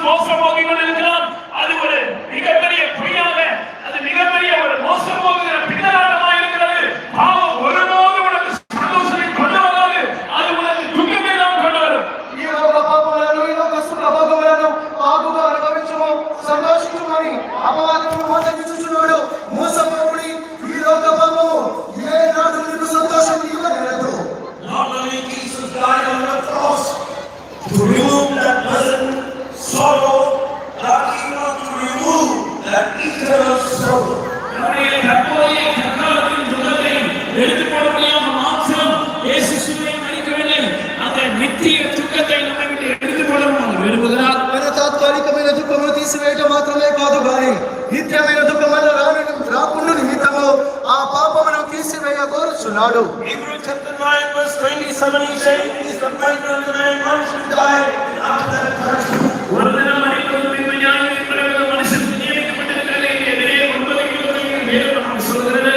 மோசம் போகிக் கொண்டிருக்கிறான். அது ஒரு மிகப்பெரிய பொய்யாக, அது மிகப்பெரிய ஒரு மோசம் போகிற பின்னலாட்டமாக இருக்கிறது. பாவம் ஒருபோது உனக்கு சந்தோஷத்தை கொண்டு வராது, அது உனக்கு துக்கத்தை தான் கொண்டு வரும். ఈ లోక పాపములను ఈ లోక సుఖ భోగములను బాగుగా అనుభవించుము, సంతోషించుమని అపవాదము మోసగించుచున్నాడు. మోసపోకుడి, ఈ లోక పాపము ఏ నాడు నీకు సంతోషం ఇవ్వలేదు. Not only Jesus died on the cross to remove that present sorrow, but even to remove that eternal sorrow. நம்முடைய தற்போதைய கர்த்தரின் துக்கத்தை எடுத்துக்கொள்ளும்படியாக மாத்திரம் இயேசு சிலுவையை மரிக்கவில்லை, அந்த நித்திய துக்கத்தை நம்மை விட்டு எடுத்துக்கொள்ளவும் விரும்புகிறார். మన తాత్కాలికమైన దుఃఖమును తీసివేయటం మాత్రమే కాదు గాని నిత్యమైన దుఃఖముల రాకుండా నిమిత్తము ఆ పాపమును తీసివేయ కోరుచున్నాడు. Hebrews chapter 9 verse 27 he says, "It is the pleasure of the man once to die, and after that Christ." ஒரு தினம் மரிப்பது பின்பு நியாயம் பிறகு மனுஷனுக்கு நியமிக்கப்பட்டிருக்கிறது. எதிரே 9:20 வேதம் நமக்கு சொல்கிறது.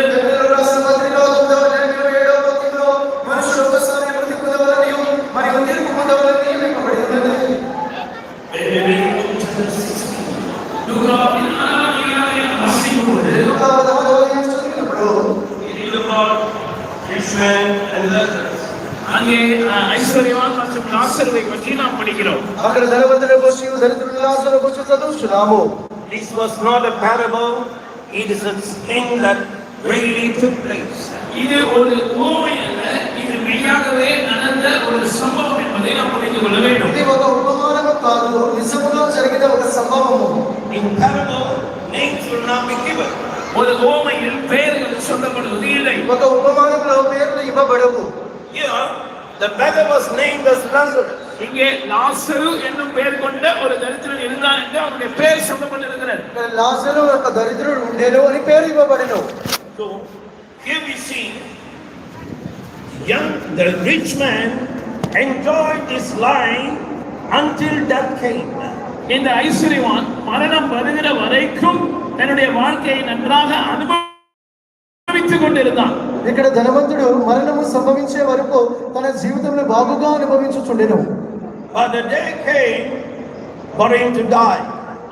మనుషులు ఒకసారి మృతి పొందవలనియు మరియు తీర్పు పొందవలని నియమింపబడినది. அங்கே ஐஸ்வர்யவான் மற்றும் லாசருவை பற்றி நாம் படிக்கிறோம். అక్కడ ధనవంతుల గురించి దరిద్రుల లాజరు గురించి చదువుతున్నాము. This was not a parable, it is a thing that really took place. இது ஒரு உவமை அல்ல, இது மெய்யாகவே நடந்த ஒரு சம்பவம் என்பதை நாம் புரிந்து கொள்ள வேண்டும். ఇది ఒక ఉపమానము కాదు, నిజముగా జరిగిన ఒక సంభవము. In parable, names will not be given. ஒரு உவமையில் பெயர்கள் சொல்லப்படுவது இல்லை. ఒక ఉపమానంలో పేర్లు ఇవ్వబడవు. Here, the beggar was named as Lazarus. இங்கே லாசரு என்னும் பெயர் கொண்ட ஒரு தரித்திரன் இருந்தான் என்று அவருடைய பெயர் சொல்லப்பட்டிருக்கிறது. లాజరు ఒక దరిద్రుడు ఉండేను అని పేరు ఇవ్వబడెను. So, here we see the rich man enjoyed this life until death came. இந்த ஐஸ்வர்யவான் மரணம் வருகிற வரைக்கும் தன்னுடைய வாழ்க்கையை நன்றாக அனுபவித்துக் கொண்டிருந்தான். ఇక్కడ ధనవంతుడు మరణము సంభవించే వరకు తన జీవితంలో బాగుగా అనుభవించుచుండెను. But the day came for him to die.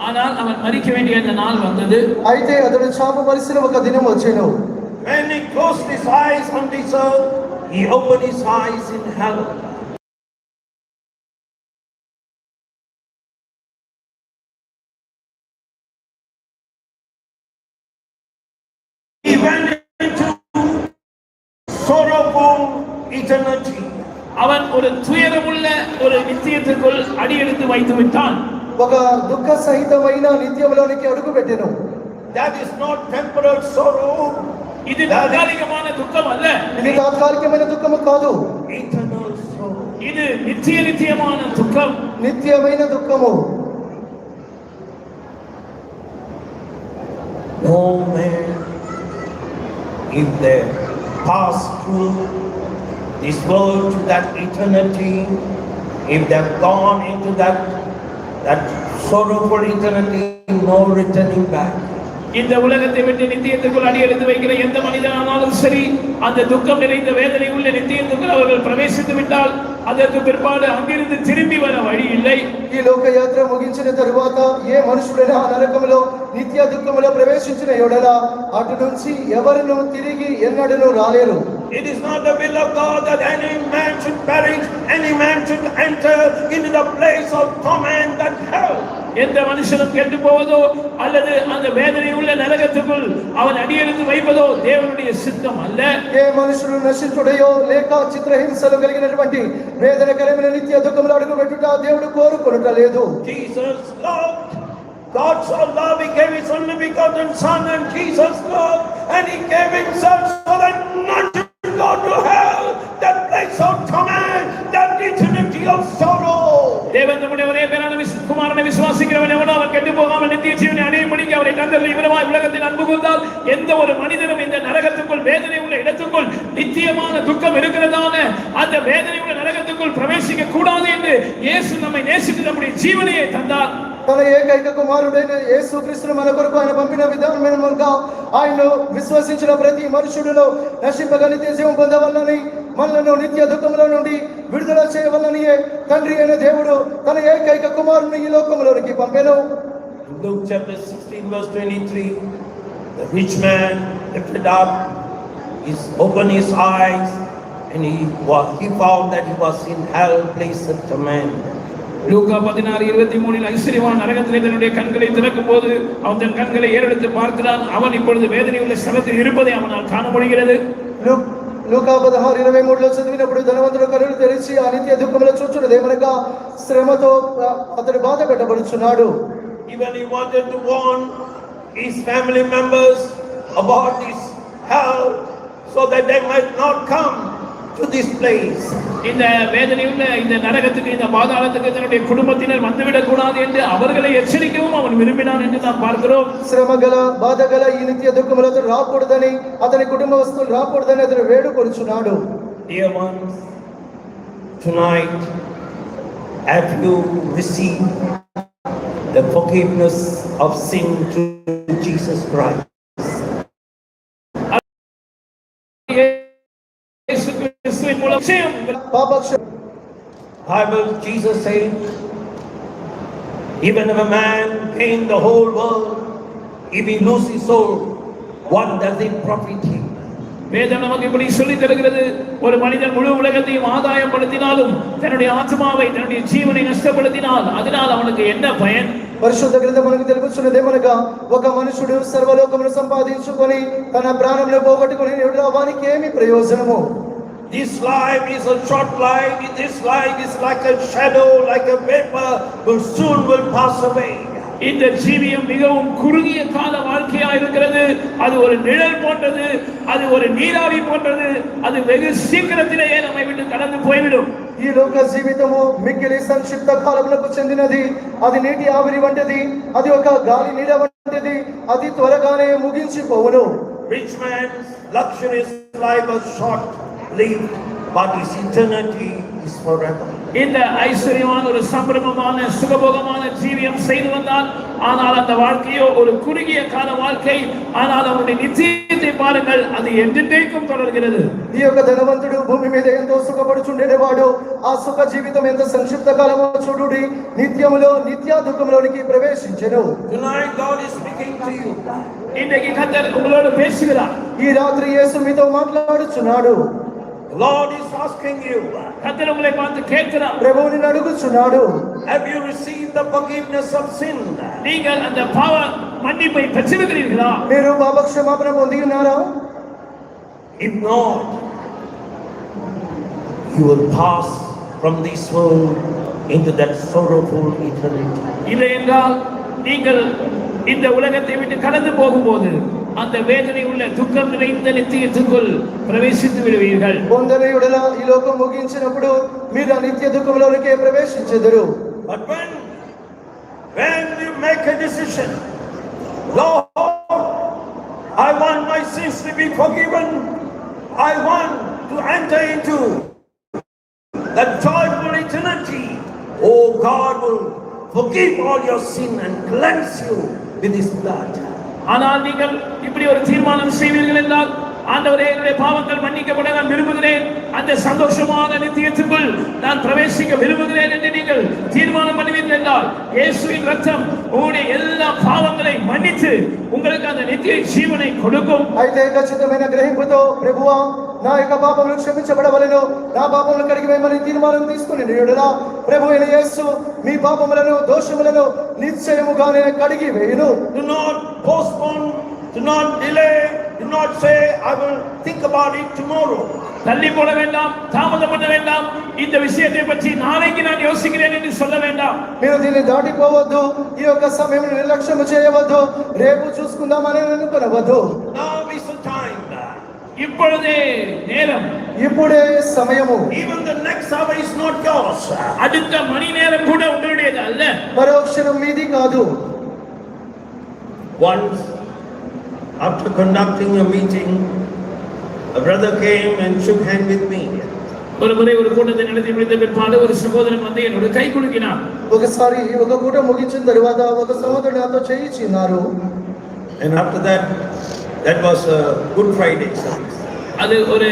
ஆனால் அவன் மரிக்க வேண்டிய அந்த நாள் வந்தது. అయితే అతడు చాపవలసిన ఒక దినం వచ్చెను. When he closed his eyes on this earth, he opened his eyes in heaven. He went into sorrowful eternity. அவன் ஒரு துயரமுள்ள ஒரு நித்தியத்திற்குள் அடியெடுத்து வைத்து விட்டான். ఒక దుఃఖ సహితమైన నిత్యములోనికి అడుగు పెట్టెను. That is not temporal sorrow. இது தற்காலிகமான துக்கம் அல்ல. ఇది తాత్కాలికమైన దుఃఖము కాదు. Eternal sorrow. இது நித்தியமான துக்கம். నిత్యమైన దుఃఖము. No man, if they pass through this world to that eternity, if they've gone into that sorrowful eternity, no returning back. இந்த உலகத்தை விட்டு நித்தியத்துக்குள் அடியெடுத்து வைக்கிற எந்த மனிதனானாலும் சரி, அந்த துக்கம் நிறைந்த வேதனை உள்ள நித்தியத்துக்குள் அவர்கள் பிரவேசித்து விட்டால் அதற்கு பிற்பாடு அங்கிருந்து திரும்பி வர வழி இல்லை. ఈ లోక యాత్ర ముగించిన తరువాత ఏ మనుషుడైనా నరకములో నిత్య దుఃఖములో ప్రవేశించిన యెడల అటు నుంచి ఎవరును తిరిగి ఎన్నడూ రాలేరు. It is not the will of God that any man should perish, any man should enter into the place of torment and hell. எந்த மனுஷனும் கெட்டு போவதோ அல்லது அந்த வேதனை உள்ள நரகத்துக்குள் அவன் అడియెడుతు வைப்பதோ దేవుని சித்தம் அல்ல. ఏ మనుషుడు నశించుటయో లేక చిత్రహింసలు కలిగినటువంటి వేదనకరమైన నిత్య దుఃఖములో అడుగు పెట్టుట దేవుడు కోరుకొనుట లేదు. Jesus loved, God so loved, he gave his only begotten son, and Jesus loved and he gave himself so that none should go to hell, that place of torment, that eternity of sorrow. தேவன் நம்முடைய ஒரே பேரான குமாரனை விசுவாசிக்கிறவன் எவனோ அவன் கெட்டு போகாமல் நித்திய ஜீவனை அடையும்படிக்கு அவரை தந்தருளி இவ்விதமாய் உலகத்தில் அன்பு கூர்ந்தால் எந்த ஒரு மனிதனும் இந்த நரகத்துக்குள் வேதனை உள்ள இடத்துக்குள் நித்தியமான துக்கம் இருக்கிறதான அந்த வேதனை உள்ள நரகத்துக்குள் பிரவேசிக்க கூடாது என்று இயேசு நம்மை நேசித்து நம்முடைய ஜீவனையை தந்தார். తన ఏకైక కుమారుడైన యేసుక్రీస్తును మన కొరకు ఆయన పంపిన విధానముగా ఆయన్ను విశ్వసించిన ప్రతి మనుషుడులో నశింపగా నిత్య జీవం పొందవల్లని మనలను నిత్య దుఃఖముల నుండి విడుదల చేయవల్లని తండ్రి అయిన దేవుడు తన ఏకైక కుమారుని ఈ లోకములోనికి పంపెను. Luke chapter 16 verse 23, the rich man lifted up, opened his eyes, and he found that he was in hell, placed at command. லூக்கா 16:23 ஐஸ்வரியவான் நரகத்திலே தன்னுடைய கண்களை திறக்கும் போது அவன் தன் கண்களை ஏறெடுத்து பார்க்கிறான். அவன் இப்பொழுது வேதனையுள்ள ஸ்தலத்தில் இருப்பதை அவனால் காண முடிகிறது. లూకా 16:23లో చదివినప్పుడు ధనవంతుడు కన్నులు తెరిచి ఆ నిత్య దుఃఖములో చూచున్నదేమనగా శ్రమతో అతడు బాధ పెట్టబడుచున్నాడు. Even he wanted to warn his family members about this hell so that they might not come to this place. இந்த வேதனையுள்ள இந்த நரகத்துக்கு இந்த பாதாளத்துக்கு தன்னுடைய குடும்பத்தினர் வந்துவிடக் கூடாது என்று அவர்களை எச்சரிக்கவும் அவன் விரும்பினான் என்று நாம் பார்க்கிறோம். శ్రమగల బాధగల ఈ నిత్య దుఃఖములో అతడు రాకూడదని అతని కుటుంబస్తులు రాకూడదని అతడు వేడుకొనుచున్నాడు. Dear ones, tonight have you received the forgiveness of sin through Jesus Christ? Bible, Jesus said, even if a man gain the whole world, if he lose his soul, what does it profit him? வேதம் நமக்கு இப்படி சொல்லி தருகிறது, ஒரு மனிதன் முழு உலகத்தையும் ஆதாயப்படுத்தினாலும் தன்னுடைய ஆத்மாவை தன்னுடைய ஜீவனை நஷ்டப்படுத்தினால் அதனால் அவனுக்கு என்ன பயன்? పరిశుద్ధ గ్రంథం మనకు తెలుపుచున్నదేమనగా ఒక మనుషుడు సర్వలోకమును సంపాదించుకొని తన ప్రాణమును పోగొట్టుకొని వానికి ఏమి ప్రయోజనము? This life is a short life. This life is like a shadow, like a vapor, which soon will pass away. இந்த ஜீவியம் மிகவும் குறுகிய கால வாழ்க்கையா இருக்கிறது. அது ஒரு நிழல் போன்றது, அது ஒரு நீராவி போன்றது. அது வெகு சீக்கிரத்திலேயே நம்மை விட்டு கடந்து போய்விடும். ఈ లోక జీవితము మిక్కిలి సంక్షిప్త కాలములకు చెందినది. అది నీటి ఆవిరి వంటిది, అది ఒక గాలి నీడ వంటిది. అది త్వరగానే ముగించిపోవును. Rich man's luxurious life was short lived, but his eternity is forever. இந்த ஐஸ்வரியமான ஒரு சம்பிரமமான சுகபோகமான ஜீவியம் செய்து வந்தால், ஆனால் அந்த வாழ்க்கையோ ஒரு குறுகிய கால வாழ்க்கை. ஆனால் அவருடைய நிச்சயத்தை பாருங்கள், அது என்றென்றைக்கும் தொடர்கிறது. ఈ యొక్క ధనవంతుడు భూమి మీద ఎంతో సుఖపడుచుండేవాడు. ఆ సుఖ జీవితం ఎంత సంక్షిప్త కాలమో చూడుడి, నిత్యములో నిత్య దుఃఖంలోనికి ప్రవేశించెను. Tonight God is speaking to you. இன்றைக்கு கர்த்தர் உங்களோடு பேசுகிறார். ఈ రాత్రి యేసు మీతో మాట్లాడుచున్నాడు. Lord is asking you. கர்த்தர் உங்களை பார்த்து கேட்கிறார். ప్రభువుని అడుగుచున్నాడు. Have you received the forgiveness of sin? நீங்கள் அந்த பாவ மன்னிப்பை பெற்றிருக்கிறீர்களா? మీరు పాప క్షమాపణ పొంది ఉన్నారా? If not, you will pass from this world into that sorrowful eternity. இல்லை என்றால் நீங்கள் இந்த உலகத்தை விட்டு கடந்து போகும்போது அந்த வேதனை உள்ள துக்கம் நிறைந்த நித்தியத்துக்குள் பிரவேசித்து விடுவீர்கள். పొందని యెడల ఈ లోకం ముగించినప్పుడు మీరు ఆ నిత్య దుఃఖంలోనికి ప్రవేశించెదరు. But when you make a decision, Lord, I want my sins to be forgiven. I want to enter into that joyful eternity. Oh, God will forgive all your sin and cleanse you with His blood. ஆனால் நீங்கள் இப்படி ஒரு தீர்மானம் செய்வீர்கள் என்றால், ஆண்டவரே என்னுடைய பாவங்கள் மன்னிக்கப்பட நான் விரும்புகிறேன், அந்த சந்தோஷமான நித்தியத்துக்குள் நான் பிரவேசிக்க விரும்புகிறேன் என்று நீங்கள் தீர்மானம் பண்ணுவீர்கள் என்றால், இயேசுவின் ரத்தம் உங்களுடைய எல்லா பாவங்களை மன்னித்து உங்களுக்கு அந்த நித்திய ஜீவனை கொடுக்கும். అయితే ఖచ్చితమైన గ్రహింపుతో ప్రభువా నా యొక్క పాపములు క్షమించబడవలెను, నా పాపములు కడిగి వేయమని తీర్మానం తీసుకుని యెడల ప్రభు అయిన యేసు మీ పాపములను దోషములను నిశ్చయముగానే కడిగి వేయును. Do not postpone, do not delay, do not say I will think about it tomorrow. தள்ளி போட வேண்டாம், தாமதம் பண்ண வேண்டாம், இந்த விஷயத்தை பற்றி நாளைக்கு நான் யோசிக்கிறேன் என்று சொல்ல வேண்டாம். మీరు దీన్ని దాటిపోవద్దు, ఈ యొక్క సమయం నిర్లక్ష్యం చేయవద్దు, రేపు చూసుకుందామని అనుకోవద్దు. Now is the time. இப்பொழுதே நேரம், ఇప్పుడే సమయము. Even the next hour is not yours. அடுத்த மணி நேரம் கூட உங்களுடையது அல்ல. మరో క్షణం మీది కాదు. Once, after conducting a meeting, a brother came and shook hand with me. ஒரு முறை ஒரு கூட்டத்தை நடத்தி முடித்த பிற்பாடு ஒரு சகோதரன் வந்து என்னோட கை குலுக்கினார். ఒకసారి ఒక కూట ముగించిన తర్వాత ఒక సహోదరుడు నాతో చేయించినారు. And after that, that was a Good Friday service. அது ஒரு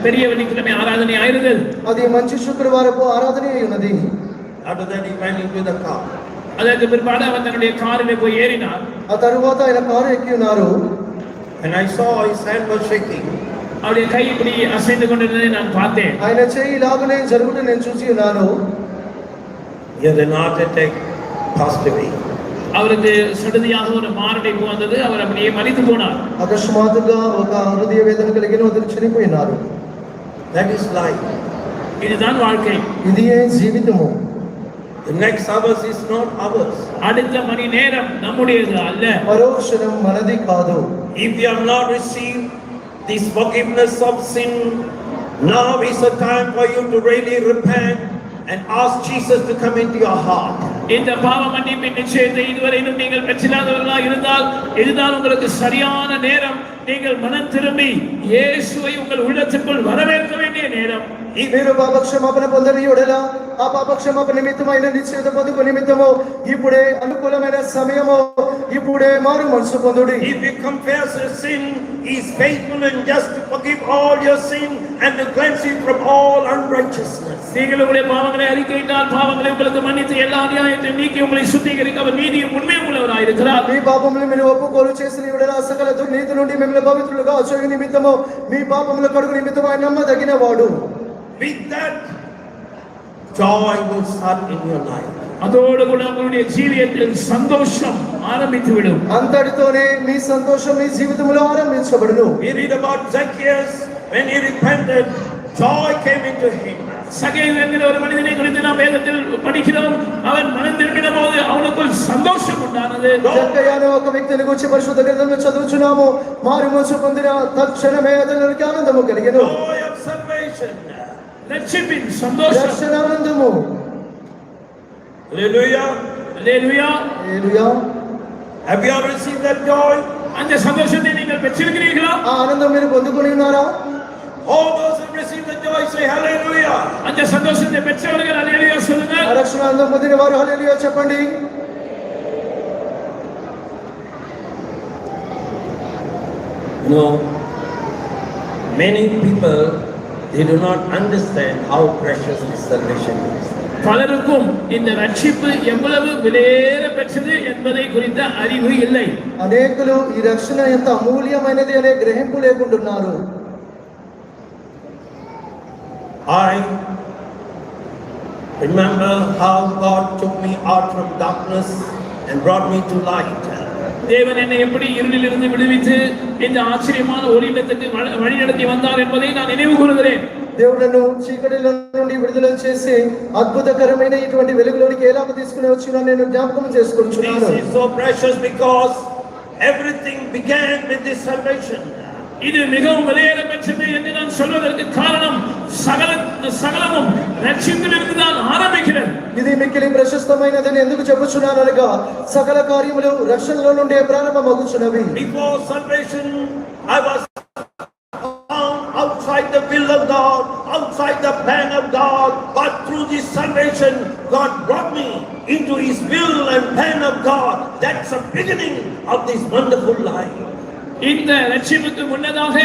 பெரிய வெள்ளிக்கிழமை ஆராதனை ஆயிருந்தது. అది మంచి శుక్రవారపు ఆరాధన అయి ఉన్నది. After that, he went into the car. அதற்கு பிற்பாடு அவர் தன்னுடைய காரிலே போய் ஏறினார். ఆ తరువాత ఆయన కారు ఎక్కి ఉన్నారు. And I saw his hand was shaking. அவருடைய கை இப்படி அசைந்து கொண்டிருந்ததை நான் பார்த்தேன். ఆయన చేయి ఇలాగనే జరుగుతూ నేను చూసి ఉన్నాను. He had an heart attack, passed away. அவருக்கு சடுதியாக ஒரு மாரடைப்பு வந்தது. அவர் அப்படியே மரித்து போனார். అకస్మాత్తుగా ఒక హృదయ వేదన కలిగిన అతను చనిపోయినారు. That is life. இதுதான் வாழ்க்கை. ఇదియే జీవితము. The next hours is not ours. அடுத்த மணி நேரம் நம்முடையது அல்ல. మరో క్షణం మనది కాదు. If you have not received this forgiveness of sin, now is the time for you to really repent and ask Jesus to come into your heart. இந்த பாவ மன்னிப்பின் நிச்சயத்தை இதுவரையிலும் நீங்கள் பெற்றிராதவர்களாக இருந்தால் இதுதான் உங்களுக்கு சரியான நேரம். நீங்கள் மனம் திரும்பி இயேசுவை உங்கள் உள்ளத்திற்குள் வரவேற்க வேண்டிய நேரம். మీరు పాపక్షమాపణ పొందని యెడల ఆ పాపక్షమాపణ నిమిత్తమైన నిశ్చయత పొందుకు నిమిత్తము ఇప్పుడే అనుకూలమైన సమయము. ఇప్పుడే మారు మనసు పొందుడి. If you confess your sin, he is faithful and just to forgive all your sin and to cleanse you from all unrighteousness. நீங்கள் உங்களுடைய பாவங்களை அறிக்கையிட்டால் பாவங்களை உங்களுக்கு மன்னித்து எல்லா அநியாயத்தையும் நீக்கி உங்களை சுத்திகரிக்க அவர் நீதியும் உண்மையும் உள்ளவராய் இருக்கிறார். మీ పాపములు మీరు ఒప్పుకోలు చేసిన యెడల సకల దుర్నీతి నుండి మిమ్మల్ని పవిత్రులుగా చేయు నిమిత్తము మీ పాపముల కడుగు నిమిత్తము ఆయన నమ్మదగిన వాడు. With that, joy will start in your life. அதோடு கூட உங்களுடைய ஜீவியத்தில் சந்தோஷம் ஆரம்பித்து விடும். అంతటితోనే మీ సంతోషం మీ జీవితంలో ఆరంభించబడును. We read about Zacchaeus. When he repented, joy came into him. சகேயு என்கிற ஒரு மனிதனை குறித்து நாம் வேதத்தில் படிக்கிறோம். அவன் மனம் திரும்பின போது அவனுக்குள் சந்தோஷம் உண்டானது. జక్కయ్య అనే ఒక వ్యక్తిని గురించి పరిశుద్ధ గ్రంథంలో చదువుచున్నాము. మారు మనసు పొందిన తక్షణమే అతనికి ఆనందము కలిగెను. Joy of salvation. రక్షిపిన్ సంతోషం. రక్షణానందము. Hallelujah. Hallelujah. Hallelujah. Have you ever received that joy? அந்த சந்தோஷத்தை நீங்கள் பெற்றிருக்கிறீர்களா? ఆ ఆనందం మీరు పొందుకొని ఉన్నారా? All those who receive the joy say hallelujah. அந்த சந்தோஷத்தை பெற்றவர்கள் ஹல்லேலூயா சொல்லுங்க. ఆ రక్షణానందం పొందిన వారు హల్లెలూయా చెప్పండి. You know, many people, they do not understand how precious this salvation is. பலருக்கும் இந்த ரட்சிப்பு எவ்வளவு விலையேற பெற்றது என்பதை குறித்த அறிவு இல்லை. అనేకులు ఈ రక్షణ ఎంత అమూల్యమైనది అనే గ్రహింపు లేకుంటున్నారు. I remember how God took me out from darkness and brought me to light. தேவன் என்னை எப்படி இருளிலிருந்து விடுவித்து இந்த ஆச்சரியமான ஒளியிடத்துக்கு வழி நடத்தி வந்தார் என்பதை நான் நினைவு கூறுகிறேன். దేవుడును చీకటిలో నుండి విడుదల చేసి అద్భుతకరమైన ఇటువంటి వెలుగులోనికి ఎలాగ తీసుకుని వచ్చినా నేను జ్ఞాపకం చేసుకుంటున్నాను. This is so precious because everything began with this salvation. இது மிகவும் விலையேற பெற்றது என்று நான் சொல்வதற்கு காரணம் சகலமும் ரட்சிப்பிலிருந்து தான் ஆரம்பிக்கிறது. ఇది మిక్కిలి ప్రశస్తమైనదని ఎందుకు చెప్పుచున్నాను అనగా సకల కార్యములు రక్షణలో నుండే ప్రారంభమగుచున్నవి. Before salvation, I was found outside the will of God, outside the plan of God, but through this salvation, God brought me into His will and plan of God. That's the beginning of this wonderful life. இந்த ரட்சிப்புக்கு முன்னதாக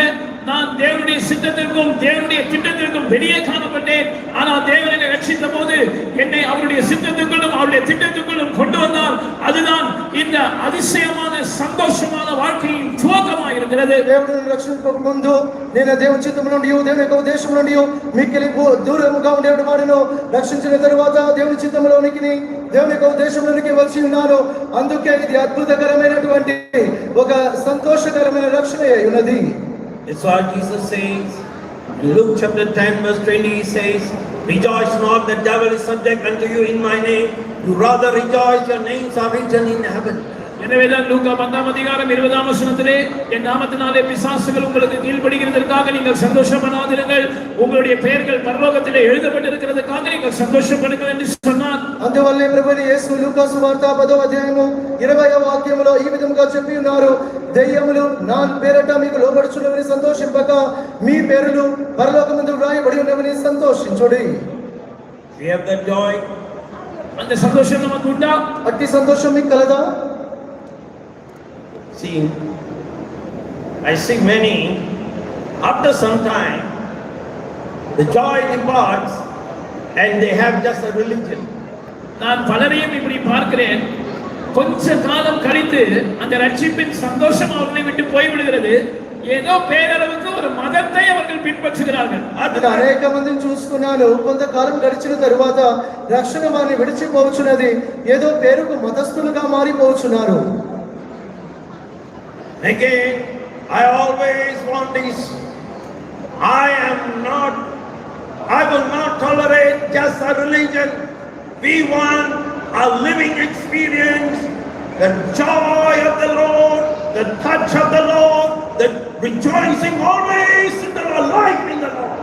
நான் தேவனுடைய சித்தத்திற்கும் தேவனுடைய திட்டத்திற்கும் வெளியே காணப்பட்டேன். ஆனால் தேவன் என்னை ரட்சித்த போது என்னை அவருடைய சித்தத்துக்குள்ளும் அவருடைய திட்டத்துக்குள்ளும் கொண்டு வந்தார். அதுதான் இந்த அதிசயமான சந்தோஷமான வாழ்க்கையின் துவக்கமாக இருக்கிறது. దేవుడిని రక్షించక ముందు నేను దేవుని చిత్తము నుండి దేవుని యొక్క ఉద్దేశం నుండి మిక్కిలి దూరముగా ఉండేవాడు వాడును. రక్షించిన తరువాత దేవుని చిత్తములోనికి దేవుని యొక్క ఉద్దేశంలోనికి వచ్చి ఉన్నాను. అందుకే ఇది అద్భుతకరమైనటువంటి ఒక సంతోషకరమైన రక్షణ అయి ఉన్నది. That's why Jesus says in Luke chapter 10 verse 20, He says, rejoice not, the devil is subject unto you in my name. You rather rejoice, your names are written in heaven. எனவேதான் லூக்கா 10ஆம் அதிகாரம் 20ஆம் வசனத்திலே என் நாமத்தினாலே பிசாசுகள் உங்களுக்கு கீழ்ப்படிகிறதற்காக நீங்கள் சந்தோஷப்படாதிருங்கள், உங்களுடைய பெயர்கள் பரலோகத்திலே எழுதப்பட்டிருக்கிறதுக்காக நீங்கள் சந்தோஷப்படுங்கள் என்று சொன்னார். అందువల్లే ప్రభువైన యేసు లూకా సువార్త 10వ అధ్యాయము 20వ వాక్యములో ఈ విధముగా చెప్పి ఉన్నారు, దెయ్యములు నా పేరట మీకు లోబడుచున్నవని సంతోషింపక మీ పేరులు పరలోకమందు వ్రాయబడి ఉన్నవని సంతోషించుడి. We have that joy. அந்த சந்தோஷம் நமக்கு உண்டா? అట్టి సంతోషం మీకు కలదా? See, I see many, after some time, the joy departs and they have just a religion. நான் பலரையும் இப்படி பார்க்கிறேன், கொஞ்ச காலம் கழித்து அந்த ரட்சிப்பின் சந்தோஷம் அவர்களை விட்டு போய்விடுகிறது. ఏదో పేరளவுக்கு ஒரு మతத்தை அவர்கள் பின்பற்றுகிறார்கள். నేను అనేక మందిని చూస్తున్నాను, కొంతకాలం గడిచిన తరువాత రక్షణ వారిని విడిచిపోవచ్చున్నది, ఏదో పేరుకు మతస్థులుగా మారిపోవచ్చున్నారు. Again, I always want this. I will not tolerate just a religion. We want a living experience, the joy of the Lord, the touch of the Lord, the rejoicing always in the life in the Lord.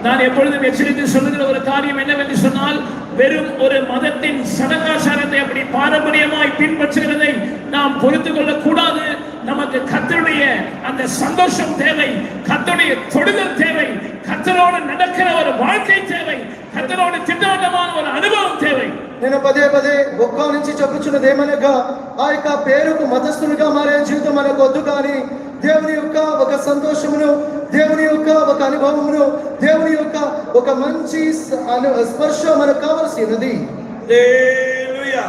நான் எப்பொழுதும் எச்சரித்து சொல்லுகிற ஒரு காரியம் என்னவென்று சொன்னால், வெறும் ஒரு மதத்தின் சடங்காச்சாரத்தை அப்படி பாரம்பரியமாய் பின்பற்றுகிறதை நாம் பொறுத்து கொள்ள கூடாது. நமக்கு கர்த்தருடைய அந்த சந்தோஷம் தேவை, கர்த்தருடைய தொடுதல் தேவை, கர்த்தரோடு நடக்கிற ஒரு வாழ்க்கை தேவை, கர்த்தரோடு திட்டவட்டமான ஒரு அனுபవం தேவை. నేను పదే పదే ఒక్క నుంచి చెప్పుచున్నది ఏమనగా, ఆ యొక్క పేరుకు మతస్థులుగా మారే జీవితం మనకు వద్దు, కానీ దేవుని యొక్క ఒక సంతోషమును, దేవుని యొక్క ఒక అనుభవమును, దేవుని యొక్క ఒక మంచి స్పర్శ మనకు కావలసినది. Hallelujah.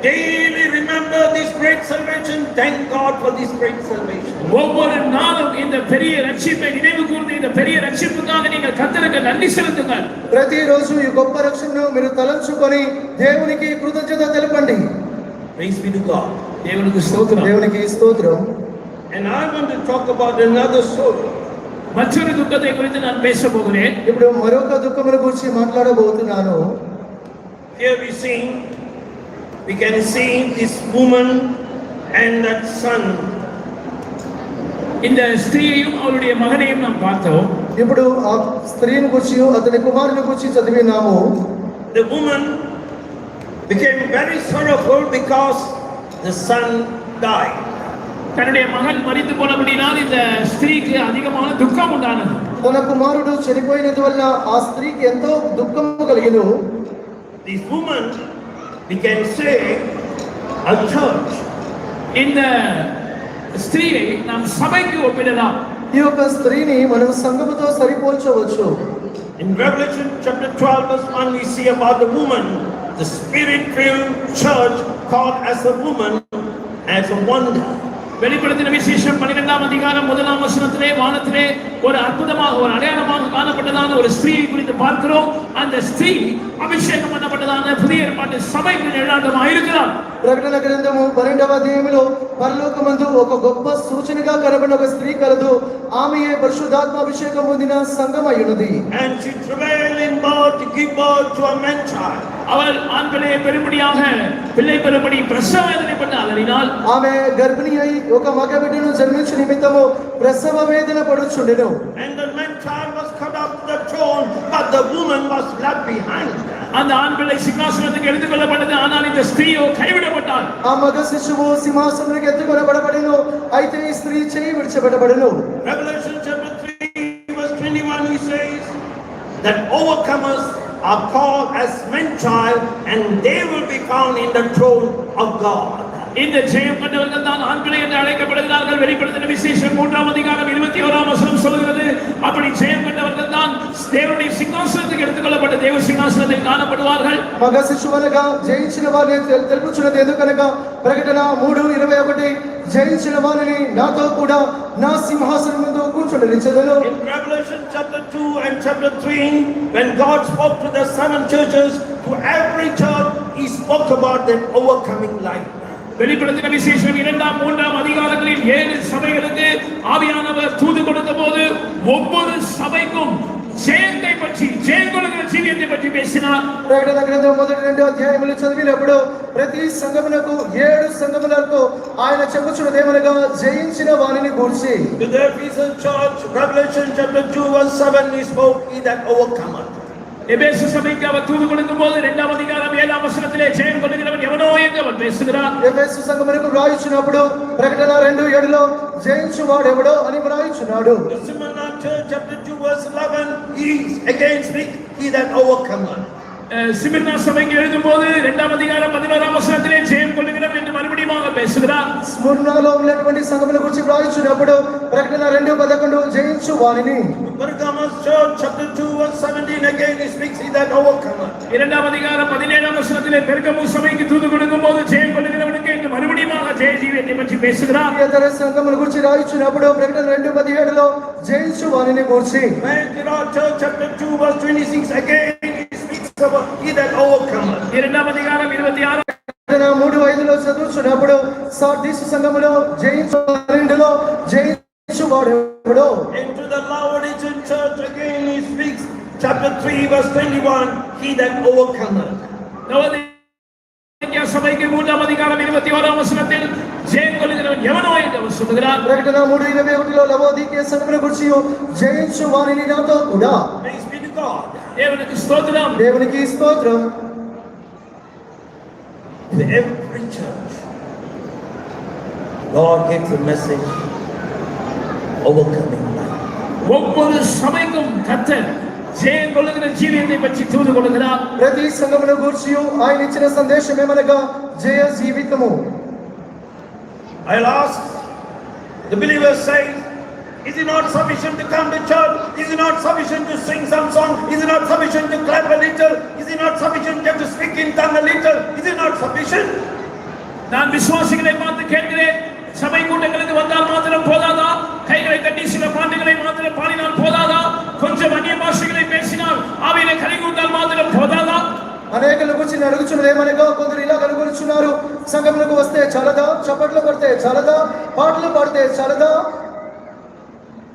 Daily remember this great salvation. Thank God for this great salvation. ஒவ்வொரு நாளும் இந்த பெரிய ரட்சிப்பை நினைவு கூர்ந்து இந்த பெரிய ரட்சிப்புக்காக நீங்கள் கர்த்தருக்கு நன்றி செலுத்துங்கள். ప్రతిరోజు ఈ గొప్ప రక్షణను మీరు తలంచుకొని దేవునికి కృతజ్ఞత తెలపండి. Praise be to God. దేవునికి స్తోత్రం. దేవునికి స్తోత్రం. And I want to talk about another sorrow. மற்றொரு துக்கத்தை குறித்து நான் பேச போகிறேன். ఇప్పుడు మరొక దుఃఖముల గురించి మాట్లాడబోతున్నాను. Here we can see this woman and that son. இந்த ஸ்திரீயையும் அவருடைய மகனையும் நாம் பார்த்தோம். ఇప్పుడు ఆ స్త్రీని గురించి, అతని కుమారుని గురించి చదివినాము. The woman became very sorrowful because the son died. தன்னுடைய மகன் மரித்து போனபடினால் இந்த ஸ்திரீக்கு அதிகமான துக்கம் உண்டானது. తన కుమారుడు చనిపోయినందువల్ల ఆ స్త్రీకి ఎంతో దుఃఖము కలిగెను. This woman, we can say, a church. இந்த ஸ்திரீயை நாம் சபைக்கு ஒப்பிடலாம். ఈ యొక్క స్త్రీని మనం సంఘముతో సరిపోల్చవచ్చు. In Revelation chapter 12 verse 1 we see about the woman, the spirit-filled church called as a woman, as a wonder. வெளிப்படுத்தின விசேஷம் 12ஆம் அதிகாரம் 1ஆம் வசனத்திலே வானத்திலே ஒரு அற்புதமாக ஒரு அடையாளமாக காணப்பட்டதான ஒரு ஸ்திரீயை குறித்து பார்க்கிறோம். அந்த ஸ்திரீ அபிஷேகம் பண்ணப்பட்டதான புதிய ஏற்பாட்டு சபைக்கு நிழலாட்டமாக இருக்கிறார். ప్రకటన గ్రంథము 12వ అధ్యాయములో పరలోకమందు ఒక గొప్ప సూచనగా కనబడిన ఒక స్త్రీ కలదు. ఆమెయే పరిశుద్ధాత్మ అభిషేకం పొందిన సంఘమయ్యున్నది. And she travailed in birth to give birth to a man child. அவள் ஆண் பிள்ளையை பெறும்படியாக பிள்ளை பெறும்படி பிரசவ வேதனைப்பட்டு அலறினாள். ఆమె గర్భిణి అయి ఒక మగ బిడ్డను జన్మించు నిమిత్తము ప్రసవ వేదన పడుచుండెను. And the man child was cut off the throne, but the woman was left behind. அந்த ஆண் பிள்ளை சிங்காசனத்துக்கு எடுத்துக் கொள்ளப்பட்டது, ஆனால் இந்த ஸ்திரீயோ கைவிடப்பட்டாள். ఆ మగ శిశువు సింహాసనానికి ఎత్తుకొనబడబడెను, అయితే ఈ స్త్రీ చేయి విడిచిపెట్టబడెను. Revelation chapter 3 verse 21 he says that overcomers are called as man child and they will be found in the throne of God. இந்த ஜெயம் கொண்டவர்கள் தான் ஆண்களை என்று அழைக்கப்படுகிறார்கள். வெளிப்படுத்தின விசேஷம் 3ஆம் அதிகாரம் 21ஆம் வசனம் சொல்கிறது, அப்படி ஜெயம் கொண்டவர்கள் தான் தேவனுடைய சிங்காசனத்துக்கு எடுத்துக்கொள்ளப்பட்ட தேவ சிங்காசனத்தில் காணப்படுவார்கள். మగ శిశువునగా జయించిన వారిని తెలుపుచున్నది ఎందుకనగా ప్రకటన 3:21 జయించిన వారిని నాతో కూడా నా సింహాసనం ముందు కూర్చోనిచ్చెదను. In Revelation chapter 2 and chapter 3 when God spoke to the seven churches, to every church he spoke about that overcoming life. வெளிப்படுத்தின விசேஷம் 2ஆம் 3ஆம் அதிகாரங்களில் 7 சபைகளுக்கு ஆவியானவர் தூது கொடுத்த போது ஒவ்வொரு சபைக்கும் జయంத்தை பற்றி జయం కొలుగున జీవితాన్ని பற்றி பேசினார். ప్రకటన గ్రంథం మొదటి 2 అధ్యాయములు చదివినప్పుడు ప్రతి సంఘమునకు 7 సంఘములకు ఆయన చెప్పుచున్నది ఏమనగా జయించిన వారిని గూర్చి. To the Ephesian church, Revelation chapter 2 verse 7 he spoke, he that overcometh. எபேசு சபைக்கு அவர் தூது கொடுக்கும் போது 2ஆம் அதிகாரம் 7ஆம் வசனத்திலே ஜெயம் கொள்ளுகிறவன் எவனோ என்று அவர் பேசுகிறார். ఎఫెసు సంఘమునకు వ్రాయించినప్పుడు ప్రకటన 2:7లో జయించువాడెవడో అని వ్రాయించున్నాడు. The Smyrna church chapter 2 verse 11 is again speak he that overcometh. Smyrna சபைக்கு எழுதும் போது 2ஆம் அதிகாரம் 11ஆம் வசனத்திலே ஜெயம் கொள்ளுகிறவன் என்று மறுபடியும் பேசுகிறார். స్ముర్నాలో ఉన్నటువంటి సంఘముల గురించి వ్రాయించినప్పుడు ప్రకటన 2:11 జయించు వానిని. Pergamos church chapter 2 verse 17 again he speaks he that overcometh. 2ஆம் அதிகாரம் 17ஆம் வசனத்திலே பெர்கமு சபைக்கு தூது கொடுக்கும் போது ஜெயம் கொள்ளுகிறவனுக்கு என்று மறுபடியும் ஜெய ஜீவியத்தை பற்றி பேசுகிறார். ఇతర సంఘముల గురించి వ్రాయించినప్పుడు ప్రకటన 2:17లో జయించు వానిని గురించి. Pergamos church chapter 2 verse 26 again he speaks about he that overcometh. 2ஆம் அதிகாரம் 26 ప్రకటన 3:5లో చదువుచున్నప్పుడు సార్దీసు సంఘములో జయించు వానిలో జయించువాడెవడో. Into the Laodicean church again he speaks chapter 3 verse 21 he that overcometh. Navodaya சபைக்கு 3ஆம் அதிகாரம் 21ஆம் வசனத்தில் ஜெயம் கொள்ளுகிறவன் எவனோ என்று அவர் சொல்கிறார். ప్రకటన 3:21లో లవోదికీయ సంఘముల గురించి జయించు వానిని నాతో కూడా. Praise be to God. దేవునికి స్తోత్రం. దేవునికి స్తోత్రం. To every church God gives a message overcoming life. ஒவ்வொரு சபைக்கும் கர்த்தர் ஜெயம் கொள்ளுகிற ஜீவியத்தை பற்றி தூது கொடுக்கிறார். ప్రతి సంఘముల గురించి ఆయన ఇచ్చిన సందేశం ఏమనగా జయ జీవితము. I'll ask the believers say, is it not sufficient to come to church? Is it not sufficient to sing some song? Is it not sufficient to clap a little? Is it not sufficient just to speak in tongue a little? Is it not sufficient? நான் விசுவாசிகளை பார்த்து கேட்கிறேன், சபை கூட்டங்களுக்கு வந்தால் மாத்திரம் போதாதா? கைகளை தட்டி சில பாட்டுகளை மாத்திரம் பாடினால் போதாதா? கொஞ்சம் அந்நிய பாஷைகளை பேசினால் ஆவியிலே கை கூட்டால் மாத்திரம் போதாதா? అనేకల గురించి అడుగుచున్నది ఏమనగా కొందరు ఇలా కనుగొనుచున్నారు, సంఘములకు వస్తే చాలదా, చప్పట్లు కొడితే చాలదా, పాటలు పాడితే చాలదా?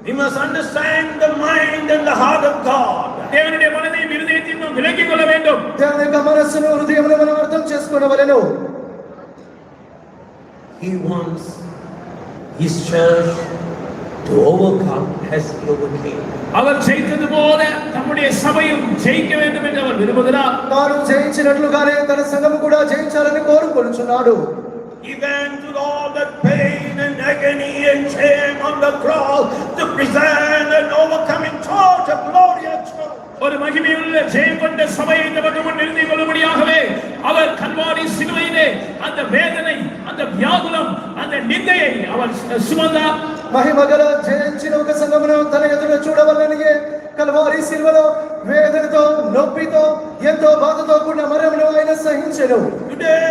We must understand the mind and the heart of God. தேவனுடைய மனதையும் இருதயத்தையும் நாம் விளங்கிக் கொள்ள வேண்டும். దేవుని యొక్క మనస్సును హృదయమును మనం అర్థం చేసుకొనవలెను. He wants his church to overcome as he overcame. அவர் ஜெயித்தது போல நம்முடைய சபையும் ஜெயிக்க வேண்டும் என்று அவர் விரும்புகிறார். తాను జయించినట్లుగానే తన సంఘము కూడా జయించాలని కోరుకొనుచున్నాడు. He went through all that pain and agony and shame on the cross to present an overcoming church, a glorious church. ஒரு மகிமையுள்ள ஜெயம் கொண்ட சபையை இந்த பக்கம் நிறுத்திக் கொள்ளும்படியாகவே அவர் கல்வாரி சிலுவையிலே அந்த வேதனை, அந்த வியாகுலம், அந்த நிந்தையை அவர் சுமந்தார். మహిమగల జయించిన ఒక సంఘమును తన ఎదుట చూడవలనని కల్వారి సిలువలో వేదనతో, నొప్పితో, ఎంతో బాధతో కూడిన మరణమును ఆయన సహించెను. Today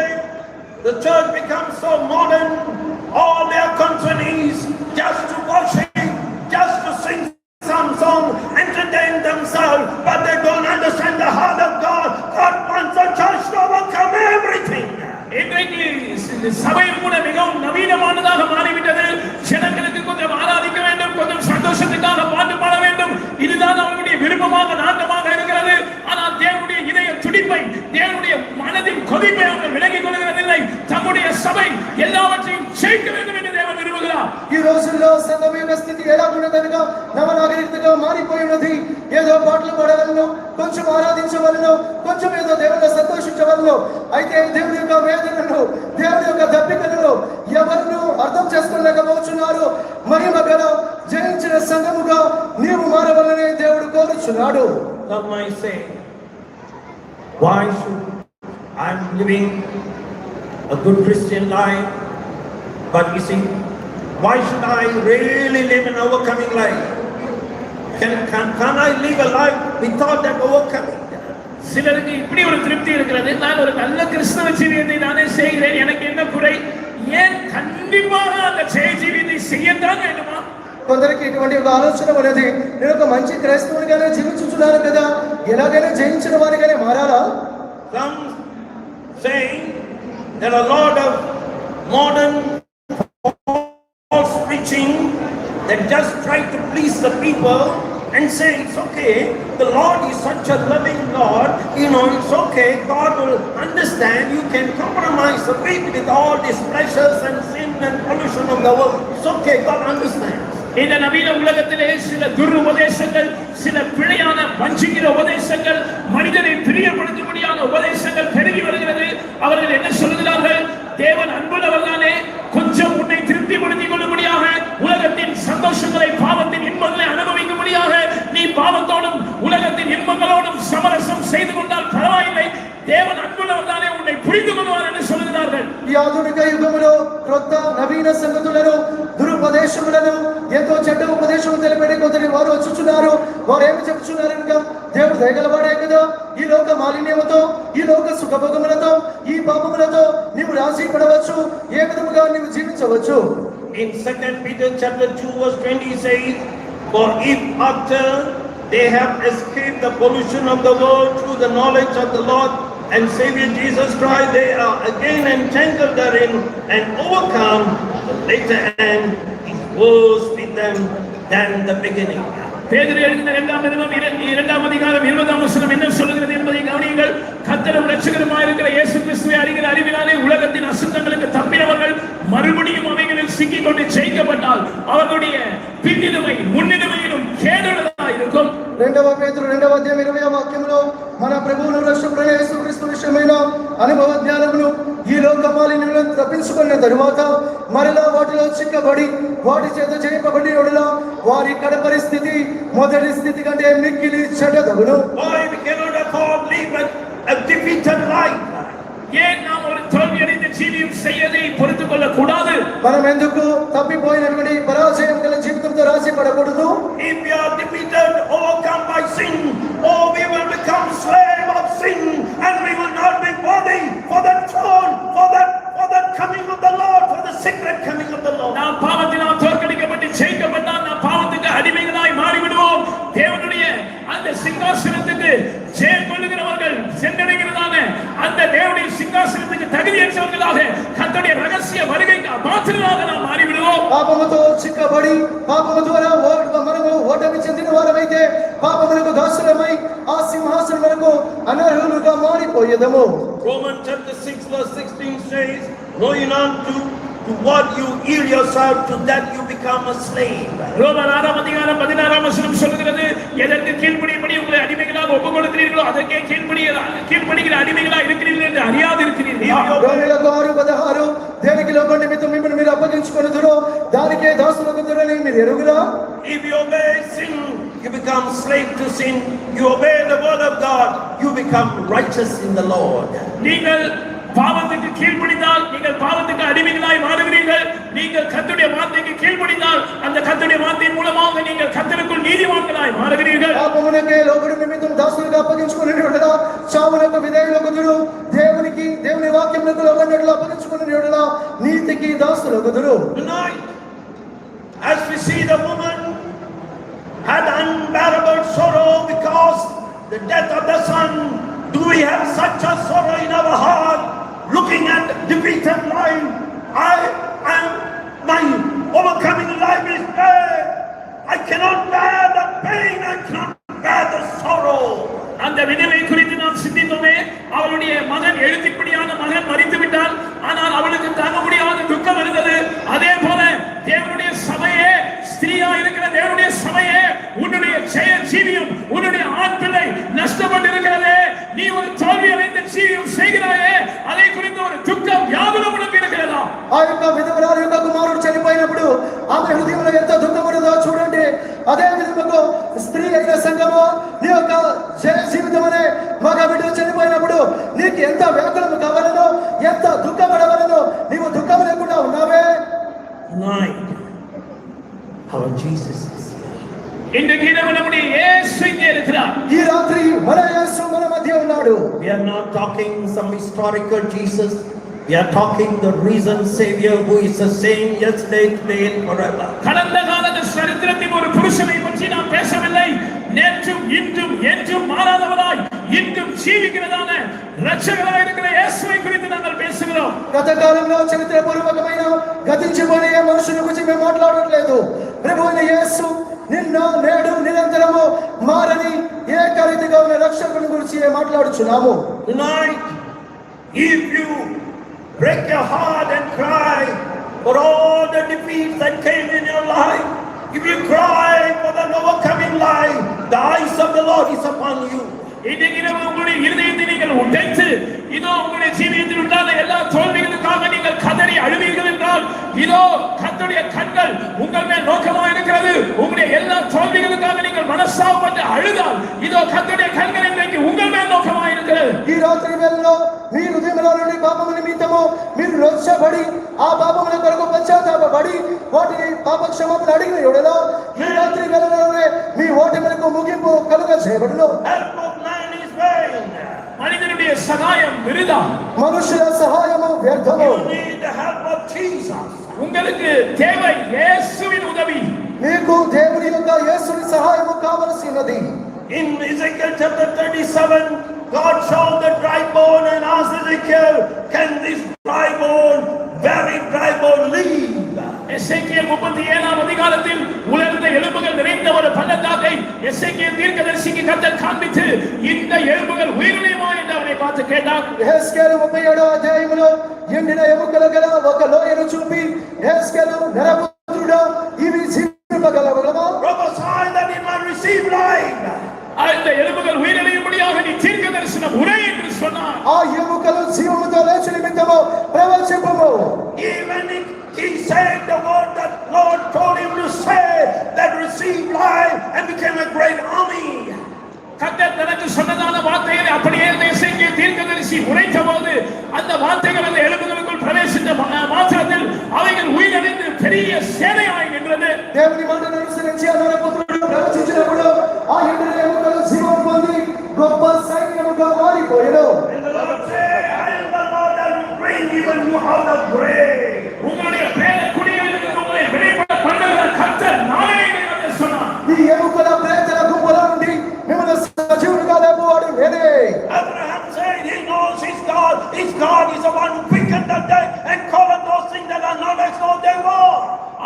the church becomes so modern, all their concern is just to worship, just to sing some song, entertain themselves, but they don't understand the heart of God. God wants the church to overcome everything. இன்றைக்கு சபை கூட மிகவும் நவீனமானதாக மாறிவிட்டது. ஜனங்களுக்கு கொஞ்சம் ஆராதிக்க வேண்டும், கொஞ்சம் சந்தோஷத்துக்காக பாட்டு பாட வேண்டும், இதுதான் அவர்களுடைய விருப்பமாக, நாட்டமாக இருக்கிறது. ஆனால் தேவனுடைய இதய துடிப்பை, தேவனுடைய மனதின் கொதிப்பை அவர்கள் விலகிக் கொள்கிறதில்லை. தம்முடைய சபை எல்லாவற்றையும் ஜெயிக்க வேண்டும் என்று தேவன் விரும்புகிறார். ఈ రోజుల్లో సంఘం యొక్క స్థితి ఎలా ఉన్నదనగా నవనాగరికతగా మారిపోయి ఉన్నది. ఏదో పాటలు పాడవలను, కొంచెం ఆరాధించవలను, కొంచెం ఏదో దేవుని సంతోషించవలను. అయితే దేవుని యొక్క వేదనను, దేవుని యొక్క దప్పికలను ఎవరు అర్థం చేసుకోలేకపోతున్నారు. మహిమ గల జయించిన సంఘముగా నీవు మారవలని దేవుడు కోరుచున్నాడు. Some might say, why should I'm living a good Christian life, but you see, why should I really live an overcoming life? Can I live a life without that overcoming? சிலருக்கு இப்படி ஒரு திருப்தி இருக்கிறது, நான் ஒரு நல்ல கிறிஸ்தவ ஜீவியத்தை நானே செய்கிறேன், எனக்கு என்ன குறை? ஏன் கண்டிப்பாக அந்த ஜெய ஜீவியத்தை செய்யத்தான் வேண்டுமா? కొందరికి ఇటువంటి ఒక ఆలోచన ఉన్నది, నేను ఒక మంచి క్రైస్తవునిగానే జీవించుచున్నాను కదా, ఎలాగైనా జయించిన వారిగానే మారాలా? Some saying there are a lot of modern false preaching that just try to please the people and say it's okay, the Lord is such a loving God, it's okay, God will understand, you can compromise a bit with all these pleasures and sin and pollution of the world, it's okay, God understands. இந்த நவீன உலகத்திலே சில துருபதேசங்கள், சில பிழையான வஞ்சிக்கிற உபதேசங்கள், மனிதனை பிரியப்படுத்தும்படியான உபதேசங்கள் பெருகி வருகிறது. அவர்கள் என்ன சொல்கிறார்கள்? தேவன் அன்புள்ளவர் தானே, கொஞ்சம் உன்னை திருப்திப்படுத்திக் கொள்ளும்படியாக, உலகத்தின் சந்தோஷங்களை, பாவத்தின் இன்பங்களை அனுபவிக்கும்படியாக நீ பாவத்தோடும் உலகத்தின் இன்பங்களோடும் சமரசம் செய்து கொண்டால் பரவாயில்லை, தேவன் அன்புள்ளவர் தானே, உன்னை புரிந்து கொள்வார் என்று சொல்கிறார்கள். ఈ ఆధునిక యుగంలో క్రొత్త నవీన సంగతులను దురుపదేశములను ఎంతో చెడ్డ ఉపదేశం తెలిపేది కొందరు వారు వచ్చుచున్నారు. వారు ఏమి చెప్పుచున్నారు కనుక దేవుడు దయగలవాడే కదా, ఈ లోక మాలిన్యముతో, ఈ లోక సుఖభోగములతో, ఈ పాపములతో నీవు రాజీ పడవచ్చు, ఏ విధముగా నీవు జీవించవచ్చు. In 2 Peter chapter 2 verse 20 says, for if after they have escaped the pollution of the world through the knowledge of the Lord and Savior Jesus Christ, they are again entangled therein and overcome, the later end is worse with them than the beginning. பேதுரு எழுதின 2ஆம் அதிகாரம் 20ஆம் வசனம் என்ன சொல்கிறது என்பதை கவனியுங்கள். கர்த்தரும் இரட்சகருமாய் இருக்கிற இயேசு கிறிஸ்துவை அறிகிற அறிவினாலே உலகத்தின் அசுத்தங்களுக்கு தப்பினவர்கள் மறுபடியும் அவைகளில் சிக்கிக் கொண்டு ஜெயிக்கப்பட்டால் அவர்களுடைய பின்னிலுமை முன்னிலுமையிலும் கேடுள்ளதாய் இருக்கும். 2వ పేతురు 2వ అధ్యాయం 20వ వాక్యంలో మన ప్రభువును రక్షకుడైన యేసుక్రీస్తు విషయమైన అనుభవ జ్ఞానమును ఈ లోక మాలిన్యములను తప్పించుకున్న తరువాత మరలా వాటిలో చిక్కబడి వాటి చేత చేయబడి ఉండలా వారి కడ పరిస్థితి మొదటి స్థితి కంటే మిక్కిలి చెడ్డదగును. Why we cannot afford live a defeated life? ஏன் நாம் ஒரு தோல்வியடைந்த ஜீவியம் செய்யதை பொறுத்துக் கொள்ள கூடாது? మనం ఎందుకు తప్పిపోయినటువంటి పరాజయం గల జీవితంతో రాసి పడకూడదు? If we are defeated, overcome by sin, or we will become slave of sin and we will not be worthy for that throne, for that coming of the Lord, for the secret coming of the Lord. நாம் பாவத்தினால் தோற்கடிக்கப்பட்டு ஜெயிக்கப்பட்டால் நாம் பாவத்துக்கு அடிமைகளாய் மாறிவிடுவோம். தேவனுடைய அந்த சிங்காசனத்துக்கு ஜெயம் கொள்ளுகிறவர்கள் சென்றடைகிறதான அந்த தேவனுடைய சிங்காசனத்துக்கு தகுதியற்றவர்களாக கர்த்தருடைய ரகசிய வருகைக்கு அபாத்திரராக நாம் மாறிவிடுவோம். పాపముతో చిక్కబడి పాపము ద్వారా మనము ఓటమి చెందిన వారమైతే పాపములకు దాసులమై ఆ సింహాసనములకు అనర్హులుగా మారిపోయేదము. Romans chapter 6 verse 16 says, know ye not to what you yield yourself to, that you become a slave. ரோமர் 6ஆம் அதிகாரம் 16ஆம் வசனம் சொல்கிறது, எதற்கு கீழ்ப்படியும்படி உங்களை அடிமைகளாக ஒப்புக் கொடுக்கிறீர்களோ அதற்கே கீழ்ப்படிகிற அடிமைகளாக இருக்கிறீர்கள் என்று அறியாதிருக்கிறீர்கள். రోమీయులకు 6:16 దేనికి లోబడి నిమిత్తం మిమ్మల్ని మీరు అప్పగించుకొనుదురో దానికే దాసులగుదురని మీరు ఎరుగురా? If you obey sin, you become slave to sin. You obey the word of God, you become righteous in the Lord. நீங்கள் பாவத்துக்கு கீழ்ப்படிந்தால் நீங்கள் பாவத்துக்கு அடிமைகளாய் மாறுகிறீர்கள். நீங்கள் கர்த்தருடைய வார்த்தைக்கு கீழ்ப்படிந்தால் அந்த கர்த்தருடைய வார்த்தையின் மூலமாக நீங்கள் கர்த்தருக்குள் நீதிமான்களாய் மாறுகிறீர்கள். పాపమునకే లోబడి నిమిత్తం దాసులుగా అప్పగించుకొనినట్లుగా చావునకు విధేయులగుదురు. దేవుని వాక్యమునకు లోబడినట్లు అప్పగించుకొనినట్లుగా నీతికి దాసులగుదురు. Tonight, as we see the woman had unbearable sorrow because the death of the son, do we have such a sorrow in our heart, looking at defeated life? My overcoming life is dead. I cannot bear the pain, I cannot bear the sorrow. அந்த விதவை குறித்து நாம் சிந்தித்தோமே, அவளுடைய மகன் எழுத்திப்படியான மகன் மரித்து விட்டால், ஆனால் அவளுக்கு தாங்க முடியாத துக்கம் இருந்தது. அதே போல தேவனுடைய சபையே, ஸ்திரீயா இருக்கிற தேவனுடைய சபையே, உன்னுடைய ஜீவியம், உன்னுடைய ஆண் பிள்ளை நஷ்டப்பட்டு இருக்கிறதே, நீ ஒரு தோல்வி அடைந்த ஜீவியம் செய்கிறாயே, அதை குறித்து ஒரு துக்கம் யாவரும் உனக்கு இருக்கிறதா? ఆ యొక్క విధవరాలు యొక్క కుమారుడు చనిపోయినప్పుడు ఆమె హృదయంలో ఎంత దుఃఖం ఉన్నదో చూడండి. అదే విధముగా స్త్రీ అయిన సంఘము నీ యొక్క జీవితం అనే మగ బిడ్డ చనిపోయినప్పుడు నీకు ఎంత వ్యాకులము కావాలనో, ఎంత దుఃఖపడవలనో, నీవు దుఃఖం లేకుండా ఉన్నావే. Tonight, our Jesus is இன்றைக்கு நம்முடைய இயேசு இங்கே இருக்கிறார். ఈ రాత్రి మన యేసు మన మధ్య ఉన్నాడు. We are not talking some historical Jesus. We are talking the risen Savior who is the same yesterday, today and forever. கடந்த காலத்து சரித்திரத்தின் ஒரு புருஷனை பற்றி நாம் பேசவில்லை. நேற்றும் இன்றும் என்றும் மாறாதவராய் இன்றும் ஜீவிக்கிறதான இரட்சகராய் இருக்கிற இயேசுவை குறித்து நாங்கள் பேசுகிறோம். గత కాలంలో చరిత్ర పూర్వకమైన గతించిపోయే మనుషుల గురించి మేము మాట్లాడట్లేదు. ప్రభువైన యేసు నిన్న నేడు నిరంతరము మారని ఏకరీతిగా ఉన్న రక్షకుని గురించి మాట్లాడుచున్నాము. Tonight, if you break your heart and cry for all the defeats that came in your life, If you cry for the overcoming life, the eyes of the Lord is upon you. இன்றைக்கு இரவு உங்களுடைய இருதயத்தை நீங்கள் உடைத்து இதோ உங்களுடைய ஜீவியத்தில் உண்டான எல்லா தோல்விகளுக்காக நீங்கள் கதறி அழுவீர்கள் என்றால் இதோ கர்த்தருடைய கண்கள் உங்கள் மேல் நோக்கமாக இருக்கிறது. உங்களுடைய எல்லா தோல்விகளுக்காக நீங்கள் மனஸ்தாபப்பட்டு அழுதால் இதோ கர்த்தருடைய கண்கள் இன்றைக்கு உங்கள் மேல் நோக்கமாக இருக்கிறது. ఈ రాత్రి వేళలో మీ హృదయంలో నుండి పాపము నిమిత్తము మీరు రోషపడి ఆ పాపముల కొరకు పశ్చాత్తాపపడి వాటిని పాప క్షమాపణ అడిగిన యెడల ఈ రాత్రి వేళలోనే మీ ఓటమిలకు ముగింపు కలుగ చేయబడును. Help of man is vain. மனிதனுடைய சகாயம் விருதா. మనుషుల సహాయము వ్యర్థము. You need the help of Jesus. உங்களுக்கு தேவை இயேசுவின் உதவி. మీకు దేవుని యొక్క యేసుని సహాయము కావలసినది. In Ezekiel chapter 37, God showed the dry bone and asked Ezekiel, can this dry bone, very dry bone, live? எசேக்கியேல் 37ஆம் அதிகாரத்தில் உலர்ந்த எலும்புகள் நிறைந்த ஒரு பள்ளத்தாக்கை எசேக்கியேல் தீர்க்கதரிசிக்கு கர்த்தர் காண்பித்து இந்த எலும்புகள் உயிரிழையுமா என்று அவனை பார்த்து கேட்டார். యెహెజ్కేలు 37వ అధ్యాయములో ఎండిన ఎముకల గల ఒక లోయను చూపి యెహెజ్కేలు నరపుత్రుడా ఇవి జీవింపగలవా? Prophesy that it might receive life. அந்த எலும்புகள் உயிரிழையும்படியாக நீ தீர்க்கதரிசனம் உரை என்று சொன்னார். ఆ ఎముకలు జీవముతో లేచి నిమిత్తము ప్రవచింపుము. Even if he said the word that Lord told him to say, that received life and became a great army. கர்த்தர் தனக்கு சொன்னதான வார்த்தைகளை அப்படியே எசேக்கியேல் தீர்க்கதரிசி உரைத்தபோது அந்த வார்த்தைகள் அந்த எலும்புகளுக்குள் பிரவேசித்த மாத்திரத்தில் அவைகள் உயிரிழந்து பெரிய சேனையாய் நின்றது. దేవుని మాటను అనుసరించి ఆ నరపుత్రుడు ప్రవచించినప్పుడు ఆ ఎండిన ఎముకలు జీవం పొంది గొప్ప సైన్యముగా మారిపోయెను. And the Lord said, I am the Lord that will bring even you out of grave. உங்களுடைய பேர குடியிலிருந்து உங்களை வெளிப்பட பண்ணுகிற கர்த்தர் நானே என்று சொன்னார். ఈ ఎముకల ప్రేతల గుంపుల నుండి మిమ్మల్ని సజీవులుగా లేపువాడు నేనే. Abraham said he knows his God. His God is the one who quickened the dead and called those things that are not as though they were.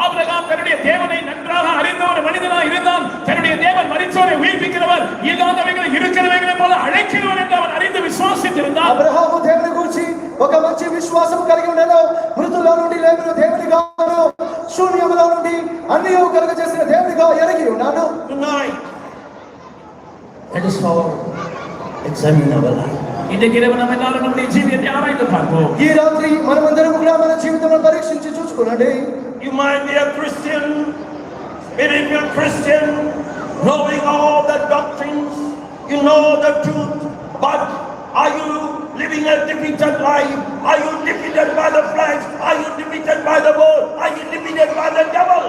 Abraham தன்னுடைய தேவனை நன்றாக அறிந்த ஒரு மனிதனாக இருந்தான். தன்னுடைய தேவன் மரித்தோரை உயிர்ப்பிக்கிறவர், இல்லாதவைகளை இருக்கிறவைகளை போல அழைக்கிறவர் என்று அவன் அறிந்து விசுவாசித்திருந்தான். అబ్రహాము దేవుని గురించి ఒక మంచి విశ్వాసం కలిగి ఉన్నాడు. మృతుల నుండి లేపిన దేవునిగాను శూన్యములో నుండి అన్ని కలుగ చేసిన దేవునిగా ఎరిగి ఉన్నాడు. Tonight, let us all examine our life. இன்றைக்கு இரவு நம்ம எல்லாரும் நம்முடைய ஜீவியத்தை ஆராய்ந்து பார்ப்போம். ఈ రాత్రి మనమందరం కూడా మన జీవితంలో పరీక్షించి చూసుకోనండి. You might be a Christian, spiritual Christian, knowing all the doctrines, you know the truth, but are you living a defeated life? Are you defeated by the flesh? Are you defeated by the world? Are you defeated by the devil?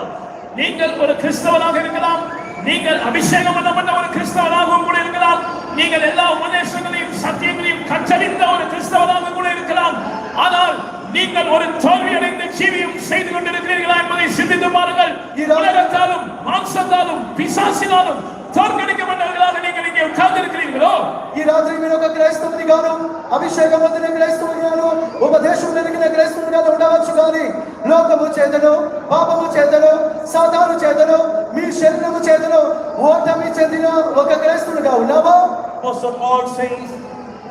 நீங்கள் ஒரு கிறிஸ்தவனாக இருக்கலாம், நீங்கள் அபிஷேகம் பண்ணப்பட்ட ஒரு கிறிஸ்தவனாகவும் கூட இருக்கலாம், நீங்கள் எல்லா உபதேசங்களையும் சத்தியங்களையும் கற்றறிந்த ஒரு கிறிஸ்தவனாக கூட இருக்கலாம். ஆனால் நீங்கள் ஒரு தோல்வியடைந்த ஜீவியம் செய்து கொண்டிருக்கிறீர்களா என்பதை சிந்தித்து பாருங்கள். உலகத்தாலும் மாம்சத்தாலும் பிசாசினாலும் தோற்கடிக்கப்பட்டவர்களாக நீங்கள் இங்கே உட்கார்ந்து இருக்கிறீர்களோ? ఈ రాత్రి మీరు ఒక క్రైస్తవుని గాను అభిషేకం పొందిన క్రైస్తవుని గాను ఉపదేశం కలిగిన క్రైస్తవుని గాను ఉండవచ్చు. కానీ లోకము చేతను, పాపము చేతను, సాతాను చేతను, మీ శరీరము చేతను ఓటమి చెందిన ఒక క్రైస్తవునిగా ఉన్నావా? Apostle Paul says,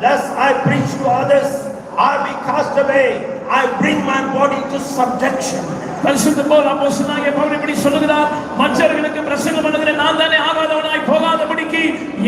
lest I preach to others, I be cast away. I bring my body to subjection. பரிசுத்த பவுல் அப்போஸ்தலனாகிய பவுல் இப்படி சொல்லுகிறார், மற்றவர்களுக்கு பிரசங்கம் பண்ணுகிறேன், நான் தானே ஆகாதவனாய் போகாதபடிக்கு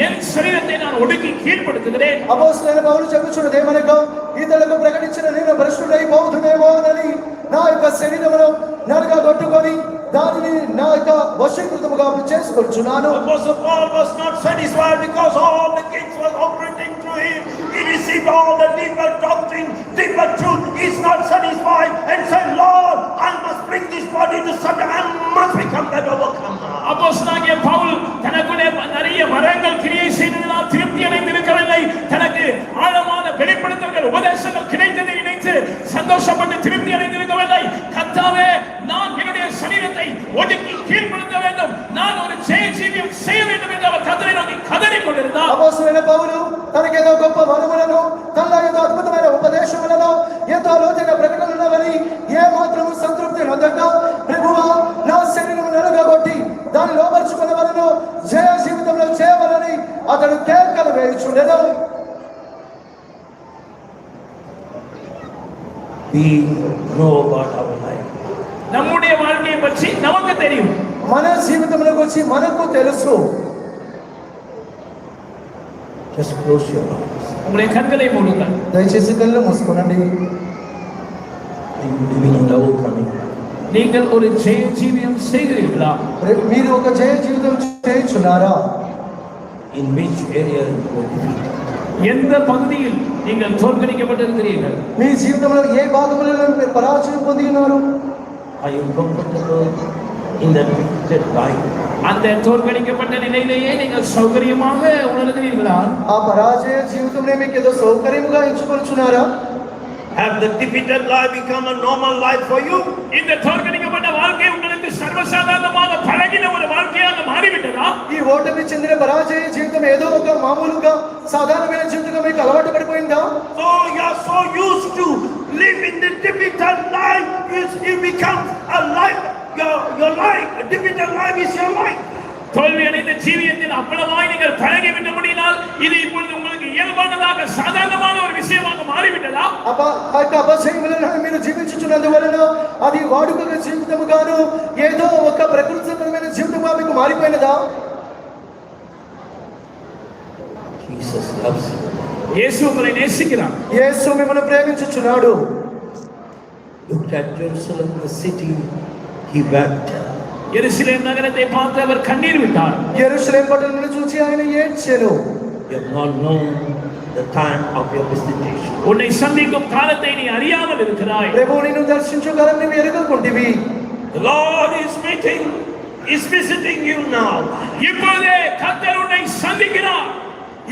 என் శరీరத்தை நான் ஒடுக்கி కీழ்పడుతుகிறேன். అపోస్తలుడైన పౌలు చెప్పుచున్నది ఏమనగా, ఇతరులకు ప్రకటించిన నేను భ్రష్టుడై పోవుదునేమోనని నా యొక్క శరీరమును నలుగగొట్టుకొని దానిని నా యొక్క వశీకృతముగా చేసుకొనుచున్నాను. Apostle Paul was not satisfied because all the gifts were operating through him. He received all the deeper doctrine, deeper truth. He is not satisfied and said, Lord, I must bring this body to subject. I must become that overcomer. அப்போஸ்தலனாகிய பவுல் தனக்குள்ளே நிறைய வரங்கள் கிரியை செய்ததினால் திருப்தி அடைந்திருக்கவில்லை. தனக்கு ஆழமான வெளிப்படுத்தல்கள் உபதேசங்கள் கிடைத்ததை நினைத்து சந்தோஷப்பட்டு திருப்தி அடைந்திருக்கவில்லை. கர்த்தாவே, நான் என்னுடைய சரீரத்தை ஒடுக்கி கீழ்ப்படுத்த வேண்டும், நான் ஒரு ஜெய ஜீவியம் செய்ய வேண்டும் என்று அவர் கர்த்தரை நோக்கி கதறிக் கொண்டிருந்தார். అపోస్తలుడైన పౌలు తనకేదో గొప్ప వరములను, తనలో ఏదో అద్భుతమైన ఉపదేశములను, ఎంతో లోతైన ప్రకటనలున్నవని ఏ మాత్రము సంతృప్తి నొందక, ప్రభువా, నా శరీరము నలుగగొట్టి దాన్ని లోపరుచుకున్నవలను జయ జీవితంలో చేయవలని అతడు కేకలు వేయుచుండెను. We know about our life. நம்முடைய வாழ்க்கையை பற்றி நமக்கு தெரியும். మన జీవితంలోకి వచ్చి మనకు తెలుసు. Just close your eyes. உங்களுடைய கண்களை மூடுங்கள். దయచేసి కళ్ళు మూసుకోనండి. Are you living an overcoming life? நீங்கள் ஒரு ஜெய ஜீவியம் செய்கிறீர்களா? మీరు ఒక జయ జీవితం చేయుచున్నారా? In which area you are defeated? எந்த பகுதியில் நீங்கள் தோற்கடிக்கப்பட்டிருக்கிறீர்கள்? మీ జీవితంలో ఏ భాగంలో మీరు పరాజయం పొంది ఉన్నారు? Are you comfortable in that defeated life? அந்த தோற்கடிக்கப்பட்ட நிலையிலேயே நீங்கள் சௌகரியமாக உணர்கிறீர்களா? ఆ పరాజయ జీవితంలో మీకు ఏదో సౌకర్యముగా ఎంచుకొనుచున్నారా? Have the defeated life become a normal life for you? இந்த தோற்கடிக்கப்பட்ட வாழ்க்கை உங்களுக்கு சர்வசாதாரணமாக பழகின ஒரு வாழ்க்கையாக மாறிவிட்டதா? ఈ ఓటమి చెందిన పరాజయ జీవితం ఏదో ఒక మామూలుగా సాధారణమైన జీవితంగా మీకు అలవాటు పడిపోయిందా? So you are so used to live in the defeated life, it becomes a life. Your life, a defeated life is your life. தோல்வி அடைந்த ஜீவியத்தில் அவ்வளவாய் நீங்கள் பழகிவிட்டபடினால் இது இப்பொழுது உங்களுக்கு இயல்பானதாக சாதாரணமான ஒரு விஷயமாக மாறிவிட்டதா? అపజయములను మీరు జీవించుచున్నందువలన అది వాడుక జీవితముగాను ఏదో ఒక ప్రకృతిపరమైన జీవితంగా మీకు మారిపోయినదా? Jesus loves you. యేసు ఉங்களை நேசிக்கிறார். యేసు మిమ్మల్ని ప్రేమించుచున్నాడు. Looked at Jerusalem, the city, he wept. எருசலேம் நகரத்தை பார்த்து அவர் கண்ணீர் விட்டார். యెరూషలేము పట్టణమును చూసి ఆయన ఏడ్చెను. You have not known the time of your visitation. உன்னை சந்திக்கும் காலத்தை நீ அறியாமல் இருக்கிறாய். ప్రభువు నిన్ను దర్శించు కాలం నీవు ఎరుగకుంటివి. The Lord is visiting you now. இப்பொழுதே கர்த்தர் உன்னை சந்திக்கிறார்.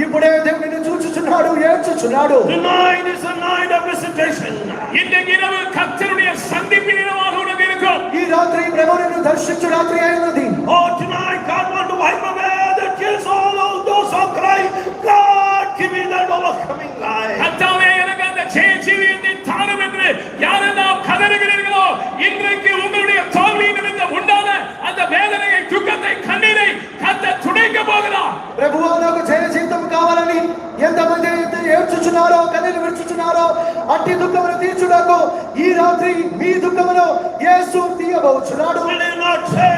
ఇప్పుడే దేవుడు నిన్ను చూచుచున్నాడు, ఏడ్చుచున్నాడు. Tonight is a night of visitation. இன்றைக்கு இரவு கர்த்தருடைய சந்திப்பின் இரவாக உனக்கு இருக்கும். ఈ రాత్రి ప్రభువు నిన్ను దర్శించు రాత్రి అయినది. Oh, tonight God wants to wipe away the tears all of those who cry, God give me that overcoming life. கர்த்தாவே எனக்கு அந்த ஜெய ஜீவியத்தை தாரும் என்று யாரெல்லாம் கதறுகிறீர்களோ இன்றைக்கு உங்களுடைய தோல்வி நிமித்தம் உண்டான அந்த வேதனையை, துக்கத்தை, கண்ணீரை கர்த்தர் துடைக்க போகிறார். ప్రభువా నాకు జయ జీవితం కావాలని ఎంతమంది అయితే ఏడ్చుచున్నారో, కన్నీరు విడుచుచున్నారో అట్టి దుఃఖమును తీర్చుటకు ఈ రాత్రి మీ దుఃఖమును యేసు తీయబోచున్నాడు. Will you not say,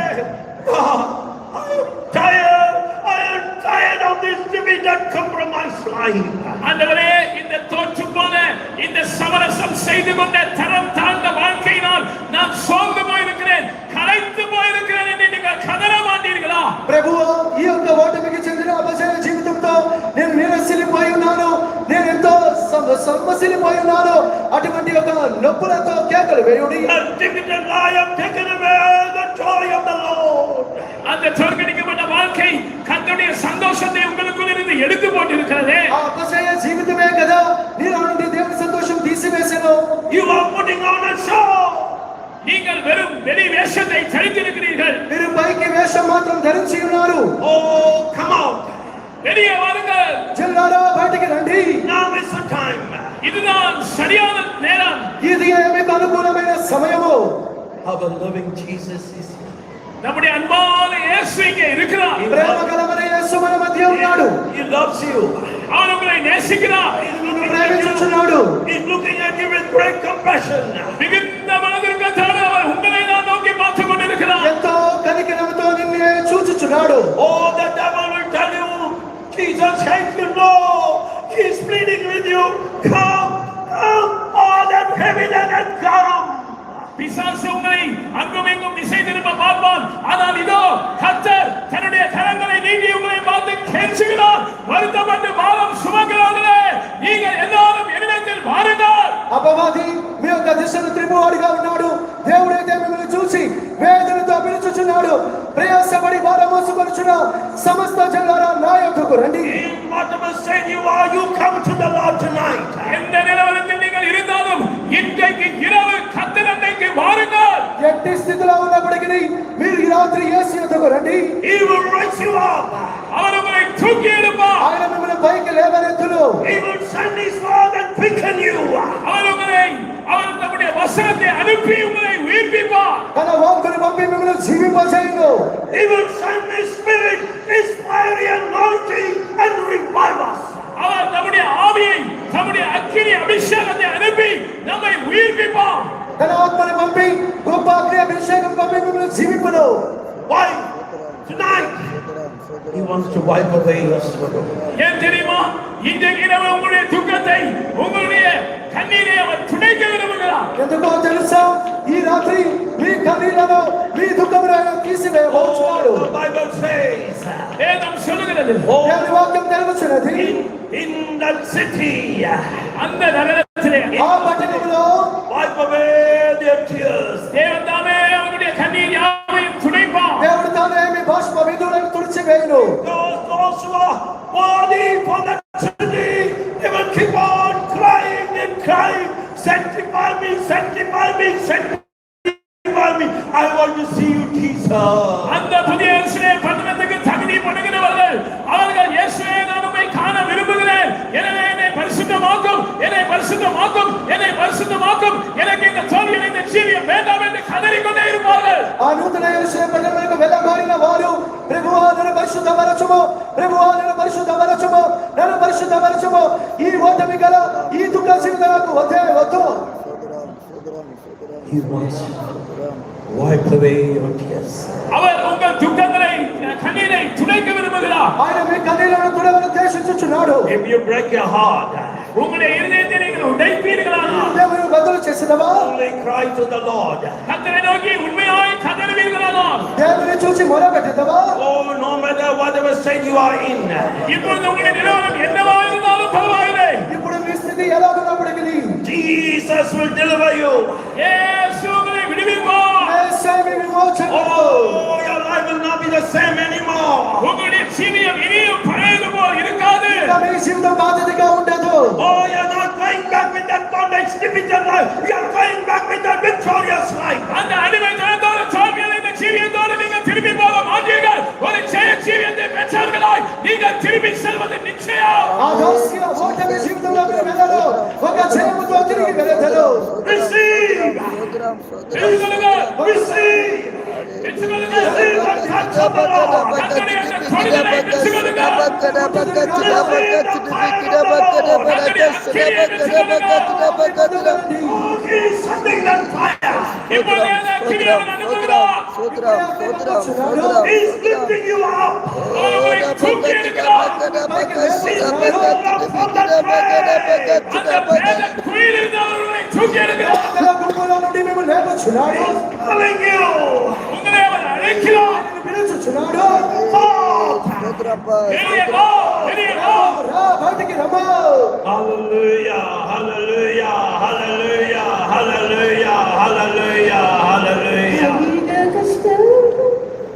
God, I am tired of this defeated compromise life. ஆண்டவரே, இந்த தோற்று போன இந்த சமரசம் செய்து கொண்ட தரம் தாழ்ந்த வாழ்க்கையினால் நான் சோர்ந்து போயிருக்கிறேன், களைத்து போயிருக்கிறேன் என்று நீங்கள் கதற மாட்டீர்களா? ప్రభువా, ఈ యొక్క ఓటమికి చెందిన అపజయ జీవితంతో నేను నిరసిల్లిపోయి ఉన్నాను, నేను ఎంతో సమ్మసిల్లిపోయి ఉన్నాను. అటువంటి ఒక నొప్పులతో కేకలు వేయుడి. The defeated life have taken away the joy of the Lord. அந்த தோற்கடிக்கப்பட்ட வாழ்க்கை கர்த்தருடைய சந்தோஷத்தை உங்களுக்குள் இருந்து எடுத்து போட்டிருக்கிறதே. ఆ అపజయ జీవితమే కదా నీలో నుండి దేవుని సంతోషం తీసివేసెను. You are putting on a show. நீங்கள் வெறும் வெளி வேஷத்தை தரித்திருக்கிறீர்கள். మీరు పైకి వేషం మాత్రం ధరించి ఉన్నారు. Oh, come out. வெளியே வாருங்கள். చెల్లారా, బయటికి రండి. Now is the time. இதுதான் சரியான நேரம். ఇది మీకు అనుకూలమైన సమయము. Our loving Jesus is here. நம்முடைய அன்பான இயேசு இங்கே இருக்கிறார். ప్రేమగలమైన యేసు మన మధ్య ఉన్నాడు. He loves you. அவர் உங்களை நேசிக்கிறார். ప్రేమించుచున్నాడు. He's looking at you with great compassion. மிகுந்த மனதிற்கத்தால் அவர் உங்களை நான் நோக்கி பார்த்து கொண்டிருக்கிறார். ఎంతో కనికరముతో నిన్నే చూచుచున్నాడు. Oh, the devil will tell you, Jesus hates you. No, he's pleading with you. Come, all that heaviness and come. பிசாசு உங்களை அங்கும் இங்கும் திசை திரும்ப பார்ப்பான். ஆனால் இதோ கர்த்தர் தன்னுடைய கரங்களை நீட்டி உங்களை பார்த்து கெஞ்சுகிறார். வருத்தப்பட்டு பாரம் சுமக்கிறவர்களே, நீங்கள் எல்லாரும் என்னிடத்தில் வாருங்கள். అపవాది మీ యొక్క దిశను త్రిపువాడిగా ఉన్నాడు. దేవుడైతే మిమ్మల్ని చూసి వేదనతో పిలుచుచున్నాడు. ప్రయాసపడి భారం మోసుకొనుచున్న సమస్త జనులారా నా యొద్దకు రండి. In whatever state you are, you come to the Lord tonight. எந்த நிலவரத்தில் நீங்கள் இருந்தாலும் இன்றைக்கு இரவு கர்த்தர் அன்னைக்கு வாருங்கள். ఎట్టి స్థితిలో ఉన్నప్పటికీ మీరు ఈ రాత్రి యేసు యొద్దకు రండి. He will raise you up. அவர் உங்களை தூக்கி எடுப்பார். ఆయన మిమ్మల్ని పైకి లేవనెత్తును. He will send his word and quicken you. அவர் தம்முடைய வசனத்தை அனுப்பி உங்களை உயிர்ப்பிப்பார். తన వాక్కును పంపి మిమ్మల్ని జీవింపజేయును. He will send his spirit, his fiery anointing and revive us. அவர் தம்முடைய ஆவியை, தம்முடைய அக்கினி அபிஷேகத்தை அனுப்பி நம்மை உயிர்ப்பிப்பார். తన ఆత్మను పంపి గొప్ప అగ్ని అభిషేకం పంపి మిమ్మల్ని జీవింపును. Why? Tonight, He wants to wipe away your sorrow. ஏன் தெரியுமா? இன்றைக்கு இரவு உங்களுடைய துக்கத்தை, உங்களுடைய கண்ணீரை அவர் துடைக்க விரும்புகிறார். ఎందుకో తెలుసా? ఈ రాత్రి మీ కన్నీళ్లను, మీ దుఃఖములను తీసివేయబోచున్నాడు. The Bible says, வேதம் சொல்லுகிறது, దేవుని వాక్యం తెలుసున్నది. in that city, அந்த நகரத்திலே ఆ పట్టణంలో wipe away their tears. தேவன் தாமே அவருடைய கண்ணீர் யாவையும் துடைப்பார். దేవుడు తానే మీ బాష్ప బిందువులను తుడిచివేయును. Those who are worthy for that city, they will keep on crying and crying. Sanctify me, sanctify me, sanctify me. I want to see you, Jesus. அந்த புதிய எருசலேம் பட்டணத்துக்கு தகுதி பண்ணுகிறவர்கள், அவர்கள் இயேசுவே நான் உம்மை காண விரும்புகிறேன், எனவே என்னை பரிசுத்தமாக்கும், என்னை பரிசுத்தமாக்கும், என்னை பரிசுத்தமாக்கும், எனக்கு இந்த தோல்வியில் இந்த ஜீவியம் வேண்டாம் என்று கதறிக்கொண்டே இருப்பார்கள். ఆ నూతన యెరూషలేము పట్టణమునకు వెళ్ళగోరిన వారు, ప్రభువా నన్ను పరిశుద్ధపరచుము, ప్రభువా నన్ను పరిశుద్ధపరచుము, నన్ను పరిశుద్ధపరచుము, ఈ ఓటమి గల ఈ దుఃఖ జీవితాలకు వద్దే వద్దు. He wants to wipe away your tears. அவர் உங்கள் துக்கங்களை, கண்ணீரை துடைக்க விரும்புகிறார். ఆయన మీ కన్నీళ్లను తుడవను ఉద్దేశించుచున్నాడు. If you break your heart, உங்களுடைய இருதயத்தை நீங்கள் உடைப்பீர்களானால், దేవుని బదులు చేసినవా? only cry to the Lord. கர்த்தரை நோக்கி உண்மையாய் கதறுவீர்களானால், దేవుని చూసి మొరపెట్టెదవా? Oh, no matter whatever state you are in, இப்பொழுது உங்களுடைய நிலவரம் என்னவா இருந்தாலும் பரவாயில்லை, ఇప్పుడు మీ స్థితి ఎలా ఉన్నప్పటికీ Jesus will deliver you. இயேசு உங்களை விடுவிப்பார். యేసయ్య విమోచన. Oh, your life will not be the same anymore. உங்களுடைய ஜீவியம் இனியும் பழையது போல் இருக்காது. మీ జీవితం బాధ్యతగా ఉండదు. Oh, you're not going back with that bondage defeated life. You're going back with that victorious life. அந்த அடிமைத்தனத்தோடு தோல்வியில் இந்த ஜீவியத்தோடு நீங்கள் திரும்பி போக மாட்டீர்கள். ஒரு ஜெய ஜீவியத்தை பெற்றவர்களாய் நீங்கள் திரும்பி செல்வது நிச்சயம். ఆ దాస్య ఓటమి జీవితంలోకి వెళ్ళరు. ఒక జయముతో తిరిగి వెళతారు. Receive. பெற்றுக்கொள்ளுங்க, Receive. பெற்றுக்கொள்ளுங்க. Receive the touch of the Lord. கர்த்தருடைய அந்த தொடுதலை பெற்றுக்கொள்ளுங்க. Oh, He is something that fire. இப்பொழுது அந்த கிரியையை அனுப்புகிறார். He is lifting you up. அவரை தூக்கி எடுக்கிறார். அந்த பேத குழியிலிருந்து அவர்களை தூக்கி எடுக்கிறார். గుంపులో నుండి మేము లేపొచ్చున్నాడు. Calling you. உங்களை அவர் அழைக்கிறார். పిలుచుచున్నాడు. வெளியே வா, வெளியே வா. రా బయటికి రమ్మా. Hallelujah, hallelujah, hallelujah, hallelujah, hallelujah, hallelujah. இந்த கஷ்டம்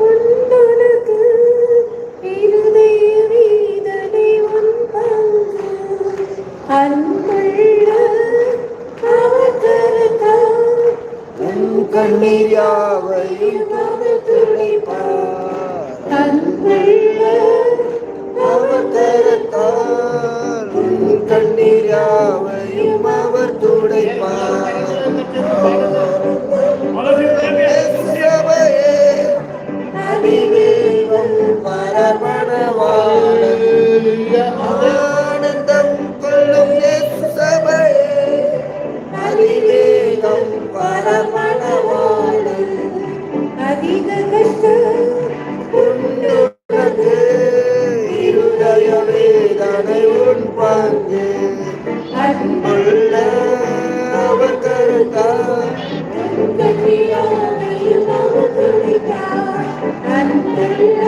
உன்னோனுக்கு இருதய வேதனை உன் பங்கு அன்புள்ள அவதரத்தால் உன் கண்ணீர் யாவையும் அவர் துடைப்பார் அன்புள்ள அவதரத்தால் உன் கண்ணீர் யாவையும் அவர் துடைப்பார் அதிவேகம் பரமணவாளன் ஆனந்தம் கொள்ளும் இயேசு சபையே அதிவேகம் பரமணவாளன் அதிக கஷ்டம் உன்னுனக்கு இருதய வேதனை உன் பங்கு அன்புள்ள அவர் கருத்தால் கண்ணியாவையும் அவர் துடைத்தார் அன்புள்ள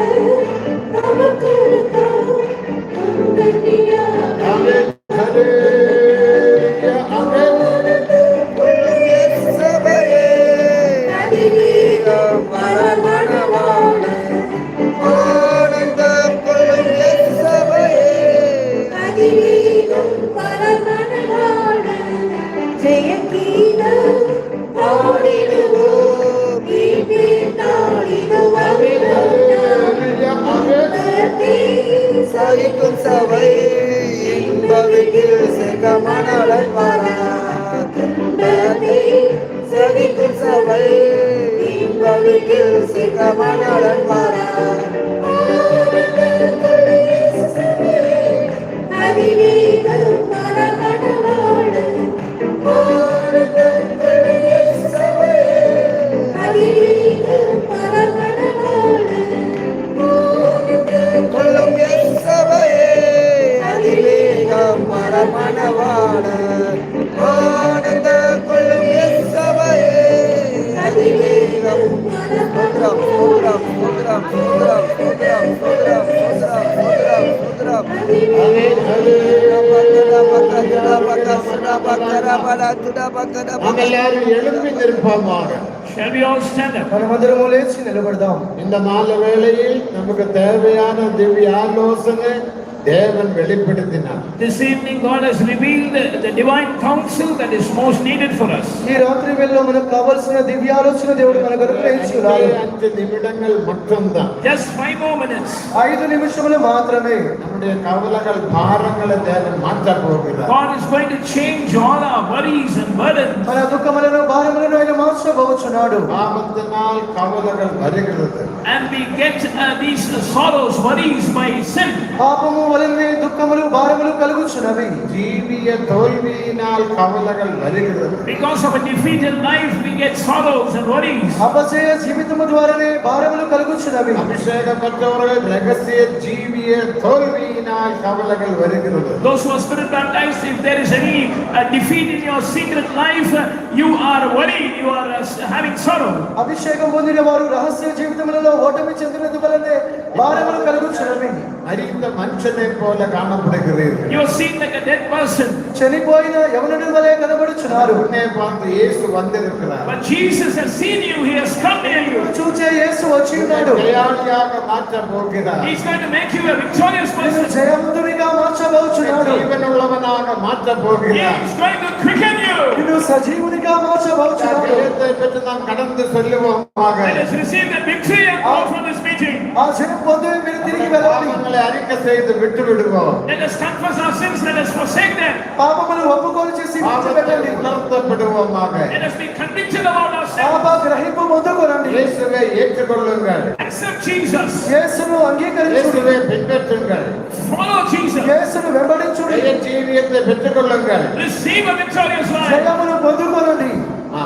அவர் கருத்தால் கண்ணியாவையும் சபையே அதிவேகம் பரமணவாளன் ஆனந்தம் கொள்ளும் இயேசு சபையே அதிவேகம் பரமணவாளன் ஜெயகீதம் பாடிடுவோம் வீட்டில் நாடிடுவோம் சகிக்கும் சபை இன்பவிக்கில் செகமணலன் வராதே சகிக்கும் சபை இன்பவிக்கில் செகமணலன் அதிவேகம் பரமணவாளன் அதிவேகம் பரமணவாளன் நாம் எல்லாரும் எழுப்பி நிற்போமாக. Shall we all stand up? మనమందరము లేచి నిలబడదాం. இந்த மாலை வேளையில் நமக்கு தேவையான திவ்ய ஆலோசனை தேவன் வெளிப்படுத்தினார். This evening God has revealed the divine counsel that is most needed for us. ఈ రాత్రి వేళలో మనకు కావాల్సిన దివ్య ఆలోచన దేవుడు మనకు అనుగ్రహించి ఉన్నారు. 5 నిమిషங்கள் மட்டும்தான். Just 5 more minutes. 5 నిమిషములు మాత్రమే. நம்முடைய கவலைகள் பாரங்களை தேவன் மாற்ற போகிறார். God is going to change all our worries and burdens. మన దుఃఖములను భారములను ఆయన మార్చబోచున్నాడు. பாவத்தினால் கவலைகள் வருகிறது. And we get these sorrows, worries by sin. పాపము వలనే దుఃఖములు భారములు కలుగుచున్నవి. ஜீவிய தோல்வியினால் கவலைகள் வருகிறது. Because of a defeated life, we get sorrows and worries. అపజయ జీవితము ద్వారానే భారములు కలుగుచున్నవి. அபிஷேகம் பெற்றவர்கள் ரகசிய ஜீவிய தோல்வியினால் கவலைகள் வருகிறது. Those who are spirit baptized, if there is any defeat in your secret life, you are worried, you are having sorrow. అభిషేకం పొందిన వారు రహస్య జీవితములలో ఓటమి చెందినందు వలనే భారములు కలుగుచున్నవి. மரித்த மனுஷனை போல காணப்படுகிறீர்கள். You are seen like a dead person. చనిపోయిన యవనుడి వలె కనబడుచున్నారు. உன்னை பார்த்து இயேசு வந்திருக்கிறார். But Jesus has seen you, he has come near you. చూచే యేసు వచ్చి ఉన్నాడు. ஜெயாளியாக மாற்ற போகிறார். He's going to make you a victorious person. జయవంతునిగా మార్చబోచున్నాడు. ஜீவனுள்ளவனாக மாற்ற போகிறார். He is going to quicken you. నిన్ను సజీవునిగా మార్చబోచున్నాడు. ஜெயத்தை பெற்று நாம் கடந்து சொல்லுவோமாக. Let us receive the victory and go from this meeting. ఆ జయం పొంది మీరు తిరిగి వెళ్ళండి. பாவங்களை அறிக்கை செய்து விட்டு விடுவோம். Let us confess our sins, let us forsake them. పాపమును ఒప్పుకొని చేసి విడిచిపెట్టండి. உணர்த்தப்படுவோமாக. Let us be convicted about our sin. పాప గ్రహింపు పొందుకోరండి. இயேசுவை ஏற்றுக்கொள்ளுங்கள். Accept Jesus. యేసును అంగీకరించుడి. இயேசுவை பின்பற்றுங்கள். Follow Jesus. యేసును వెంబడించుడి. ஜெய ஜீவியத்தை பெற்றுக்கொள்ளுங்கள். Receive a victorious life. జయమును పొందుకోరండి.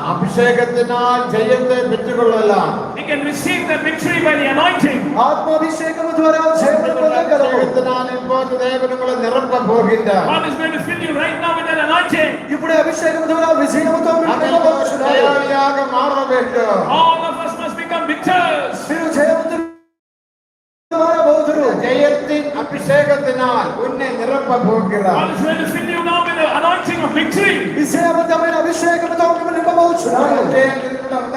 அபிஷேகத்தினால் ஜெயத்தை பெற்றுக்கொள்ளலாம். We can receive the victory by the anointing. ఆత్మాభిషేకము ద్వారా జయమును పొందగలము. அபிஷேகத்தினால் இப்போது தேவன் உங்களை நிரப்ப போகின்றார். God is going to fill you right now with that anointing. ఇప్పుడు అభిషేకము ద్వారా విజయముతో మీరు నింపబడుచున్నారు. ஜெயாளியாக மாற வேண்டும். All of us must become victors. మీరు జయవంతులు మారబోదురు. ஜெயத்தின் அபிஷேகத்தினால் உன்னை நிரப்ப போகிறார். God is going to fill you now with the anointing of victory. విజయవంతమైన అభిషేకముతో మీరు నింపబడుచున్నారు.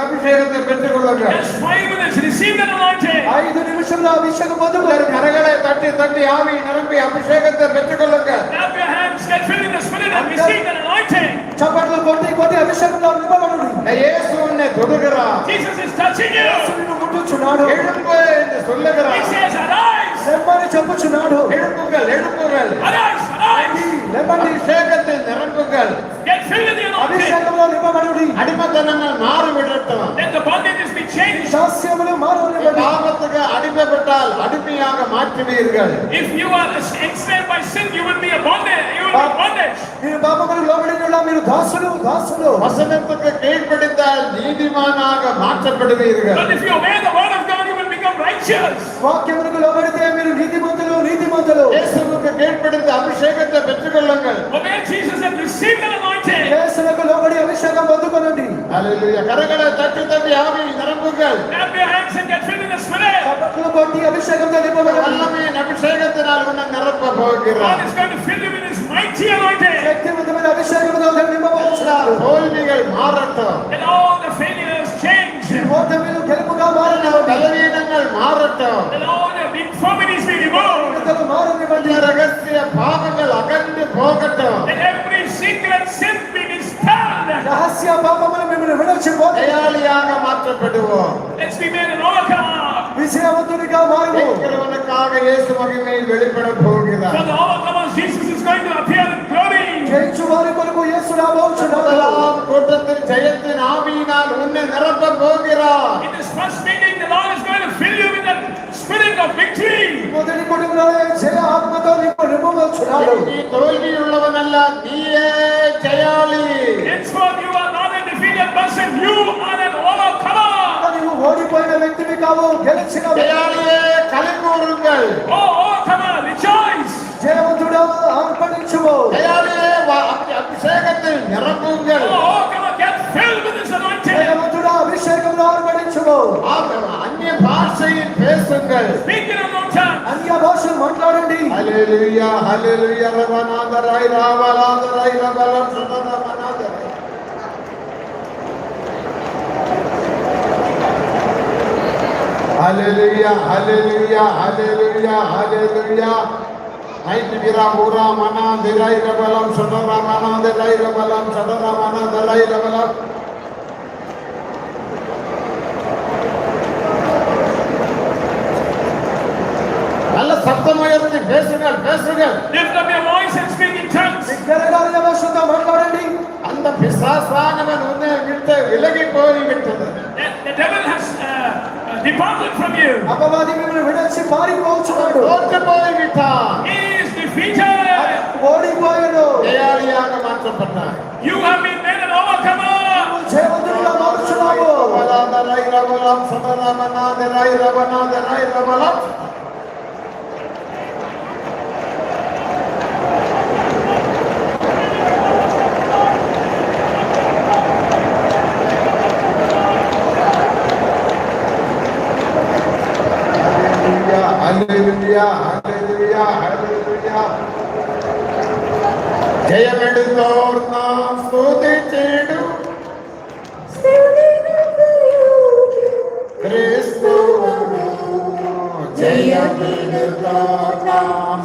அபிஷேகத்தை பெற்றுக்கொள்ளுங்கள். Just 5 minutes, receive that anointing. 5 నిమిషంలో అభిషేకం పొందుకోరు. கரங்களை தட்டி தட்டி ஆவி நிரப்பி அபிஷேகத்தை பெற்றுக்கொள்ளுங்கள். Clap your hands, get filled in the spirit and receive that anointing. చప్పట్లు కొట్టి కొట్టి అభిషేకంలో నింపబడుడి. இயேசு உன்னை தொடுகிறார். Jesus is touching you. నిన్ను ముట్టుచున్నాడు. எழும்பு என்று சொல்லுகிறார். He says, arise, లెమ్మని చెప్పుచున్నాడు. எழுப்புங்கள் எழுப்புங்கள். arise, arise. లెమ్మండి. அபிஷேகத்தை நிரப்புங்கள். Get filled with the anointing. అభిషేకంలో నింపబడుడి. அடிமத்தனங்கள் மாறிவிடட்டும். Let the bondages be changed. శాస్త్రములు మారనివ్వండి. பாவத்துக்கு அடிமைப்பட்டால் அடிமையாக மாற்றுவீர்கள். If you are enslaved by sin, you will be a bondage. You will be bondage. మీరు పాపములకు లోబడినలా మీరు దాసులు దాసులు. வசனத்துக்கு கீழ்ப்படிந்தால் நீதிமானாக மாற்றப்படுவீர்கள். But if you obey the word of God, you will become righteous. వాక్యములకు లోబడితే మీరు నీతిమంతులు నీతిమంతులు. இயேசுவுக்கு கீழ்ப்படிந்த அபிஷேகத்தை பெற்றுக்கொள்ளுங்கள். Obey Jesus and receive the anointing. యేసులకు లోబడి అభిషేకం పొందుకొనండి. ஹல்லேலூயா. கரங்களை தட்டி தட்டி ஆவி நிரப்புங்கள். Clap your hands and get filled in the spirit. చప్పట్లు కొట్టి అభిషేకంతో నింపబడండి. வல்லமையின் அபிஷேகத்தினால் உன்னை நிரப்ப God போகிறார். is going to fill you with his mighty anointing. శక్తివంతమైన అభిషేకంతో నింపబడుచున్నారు. தோல்விகள் மாறட்டும். And all the failures change. ఓటమిలు గెలుపుగా మారనివ్వండి. பலவீனங்கள் மாறட்டும். And all the infirmities be removed. విడుదల మారనివ్వండి. ரகசிய பாவங்கள் அகன்று போகட்டும். And every secret sin be dispelled. రహస్య పాపములు మిమ్మల్ని విడిచిపోతే தயாளியாக மாற்றப்படுவோம். Let's be made an overcomer. విజయవంతునిగా మారుము. இருக்கிறவனுக்காக இயேசு மகிமை வெளிப்பட For போகிறார். the overcomers, Jesus is going to appear in glory. జయించు వారి కొరకు యేసు రాబోచున్నాడు. முதலாம் கூட்டத்தில் ஜெயத்தின் ஆவியினால் உன்னை நிரப்ப போகிறார். In this first meeting, the Lord is going to fill you with the spirit of victory. మొదటి కొడుకులో జయ ఆత్మతో నింపబడుచున్నాడు. நீ தோல்வி உள்ளவனல்ல, நீயே ஜெயாளி. Henceforth, you are not a defeated person. You are an overcomer. నీవు ఓడిపోయిన వ్యక్తివి కావు, గెలిచిన ஜெயாளியே களி கூறுங்கள். Oh, overcomer, rejoice. జయవంతుడా అర్పణించుము. ஜெயாளியே அபிஷேகத்தில் நிரப்புங்கள். Oh, overcomer, get filled with this anointing. జయవంతుడా అభిషేకంలో అర్పణించుము. அந்நிய பேசுங்கள். Speak in unknown tongues. అన్య భాషలు మాట్లాడండి. హల్లెలూయా హల్లెలూయా రవనాదరై రావలాదరై రవలం సదనమనాదరై. హల్లెలూయా హల్లెలూయా హల్లెలూయా హల్లెలూయా. మైతి విరా మురా మనాదరై రవలం సదనమనాదరై రవలం సదనమనాదరై రవలం. நல்ல சத்தம் உயர்த்தி பேசுங்கள் பேசுங்கள். Lift up your voice and speak in tongues. బిగ్గరగా అన్య భాషలతో మాట్లాడండి. அந்த பிசாசானவன் உன்னை விட்டு விலகி போய்விட்டது. The devil has departed from you. అపవాది మిమ్మల్ని విడిచి పారిపోతున్నాడు. தோற்று போய்விட்டான். He is defeated. ఓడిపోయాడు. ஜெயாளியாக மாற்றப்பட்டான். You have been made an overcomer. జయవంతుడిగా మార్చున్నావు. ரவலாதரை ரவலம் சதனமனாதரை ரவனாதரை ரவலம். హల్లెలూయా హల్లెలూయా హల్లెలూయా. జయమెడుతోర్ నాం స్తుతించెడు క్రీస్తువును. జయమెడుతోర్ నాం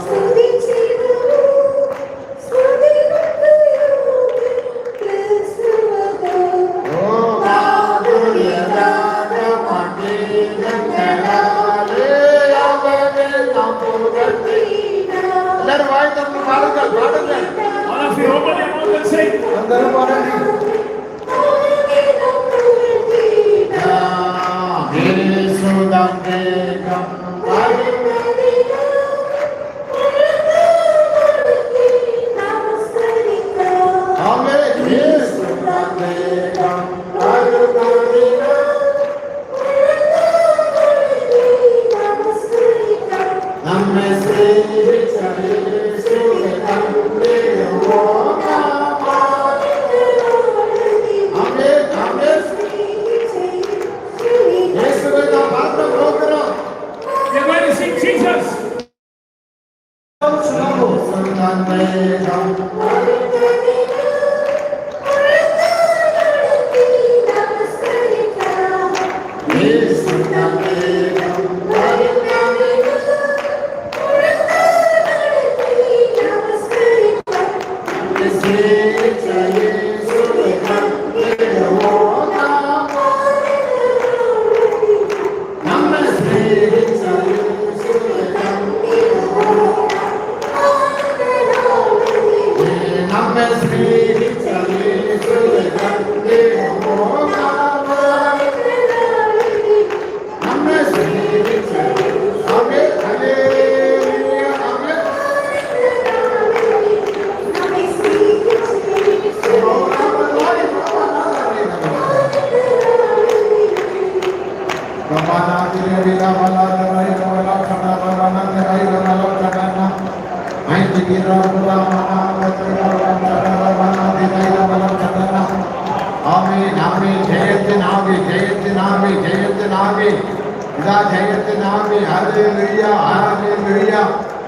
ఓ మాధుర్య రాగమణి గంగలాలే అవే నపుగతి. எல்லாரும் வாய் திறந்து பாடுங்கள் பாடுங்கள். All of you open your mouth and sing. అందరూ పాడండి. యేసుదం వేగం ఆమేన్. యేసుదం వేగం நம்மை சேவிச்சே சுகம் தேவோனா. ஆமென் ஆமென். இயேசுவை நாம் பாட போகிறோம். We are going to sing Jesus. యేసుదం వేగం యేసుదం వేగం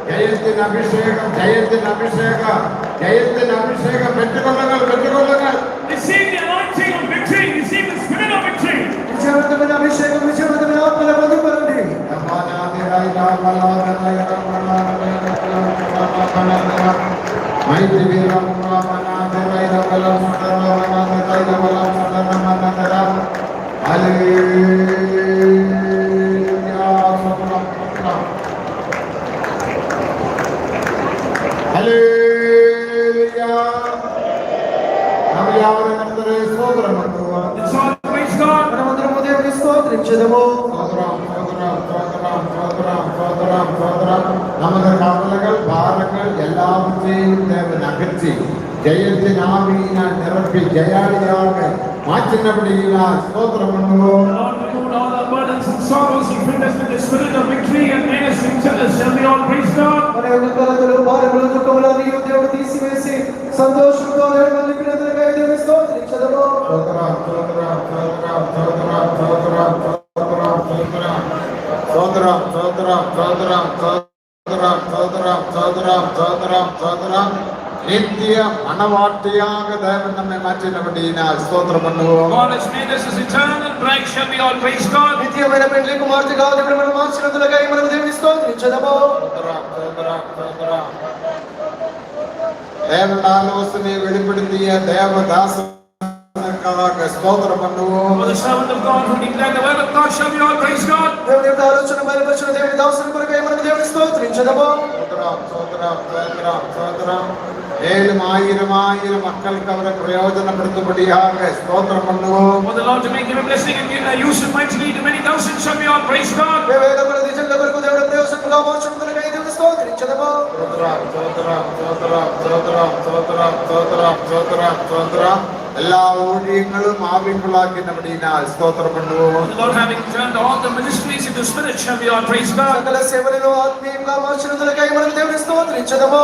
ஜெயத்தின் அபிஷேகம் ஜெயத்தின் அபிஷேகம் ஜெயத்தின் அபிஷேகம் பெற்றுக்கொள்ளுங்கள் பெற்றுக்கொள்ளுங்கள். Receive the anointing of victory. Receive the spirit of victory. విజయవంతమైన అభిషేకం విజయవంతమైన ఆత్మల పొందుకోండి. మైత్రి వీరం రామనాథరై రవలం సదనమనాథరై రవలం సదనమనాథర. హల్లెలూయా హల్లెలూయా. நாம் யாவரும் கர்த்தரை ஸ்தோத்திரம் பண்ணுவோம். Let's all praise God. మనమందరం దేవుని స్తోత్రించెదము. ஸ்தோத்திரம் ஸ்தோத்திரம் ஸ்தோத்திரம் ஸ்தோத்திரம் ஸ்தோத்திரம் ஸ்தோத்திரம். நமது கவலைகள் பாரங்கள் எல்லாவற்றையும் தேவன் அகற்றி ஜெயத்தின் ஆவியினால் நிரப்பி ஜெயாளியாக மாற்றினபடியினால் ஸ்தோத்திரம் பண்ணுவோம். Lord, remove all our burdens and sorrows and fill us with the spirit of victory and make us victorious. Shall we all praise God? మన యొక్క కలతలు భారములు దుఃఖములన్నీ దేవుడు తీసివేసి సంతోషంతో నింపినందుకై దేవుని స్తోత్రించెదము. ஸ்தோத்திரம் ஸ்தோத்திரம் ஸ்தோத்திரம் ஸ்தோத்திரம் ஸ்தோத்திரம் ஸ்தோத்திரம் ஸ்தோத்திரம் ஸ்தோத்திரம் மனவாட்டியாக தேவன் நம்மை மாற்றினபடியினால் ஸ்தோத்திரம் பண்ணுவோம். God has made us as eternal bride, shall we all praise God? నిత్యమైన పెండ్లి కుమార్తెగా దేవుడు మనల్ని మార్చినందులకై మనం దేవుని స్తోత్రించదము. தேவன் ஆலோசனை வெளிப்படுத்திய தேவதாசனுக்காக ஸ்தோத்திரம் பண்ணுவோம். For the servant of God who declared the word of God, shall we all praise God? దేవుని యొక్క ఆలోచన బయలుపరిచిన దేవుని దాసుని కొరకై మనం దేవుని స్తోత్రించదము. மேலும் ஆயிரம் மக்களுக்கு அவரை பிரயோஜனப்படுத்தும்படியாக ஸ்தோத்திரம் பண்ணுவோம். For the Lord to make him a blessing and use him mightily to many thousands, shall we all praise God? వేవేల కొలది జనుల కొరకు దేవుడు ప్రయోజనముగా మార్చుకొనుటకై దేవుని స్తోత్రించదము. எல்லா ஊழியங்களும் ஆவிக்குள்ளாக்கினபடியினால் ஸ்தோத்திரம் பண்ணுவோம். The Lord having turned all the ministries into spirit, shall we all praise God? సకల సేవలను ఆత్మీయంగా మార్చినందులకై మనం దేవుని స్తోత్రించదము.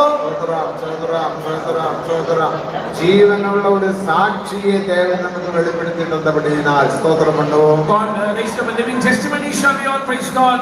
ജീവനുള്ള ഒരു സാക്ഷിയെ ദേവൻ നമുക്ക് വെളിപ്പെടുത്തി തന്നപടിയിനാൽ സ്തോത്രം பண்ணுவோം. God raised up a living testimony, shall we all praise God?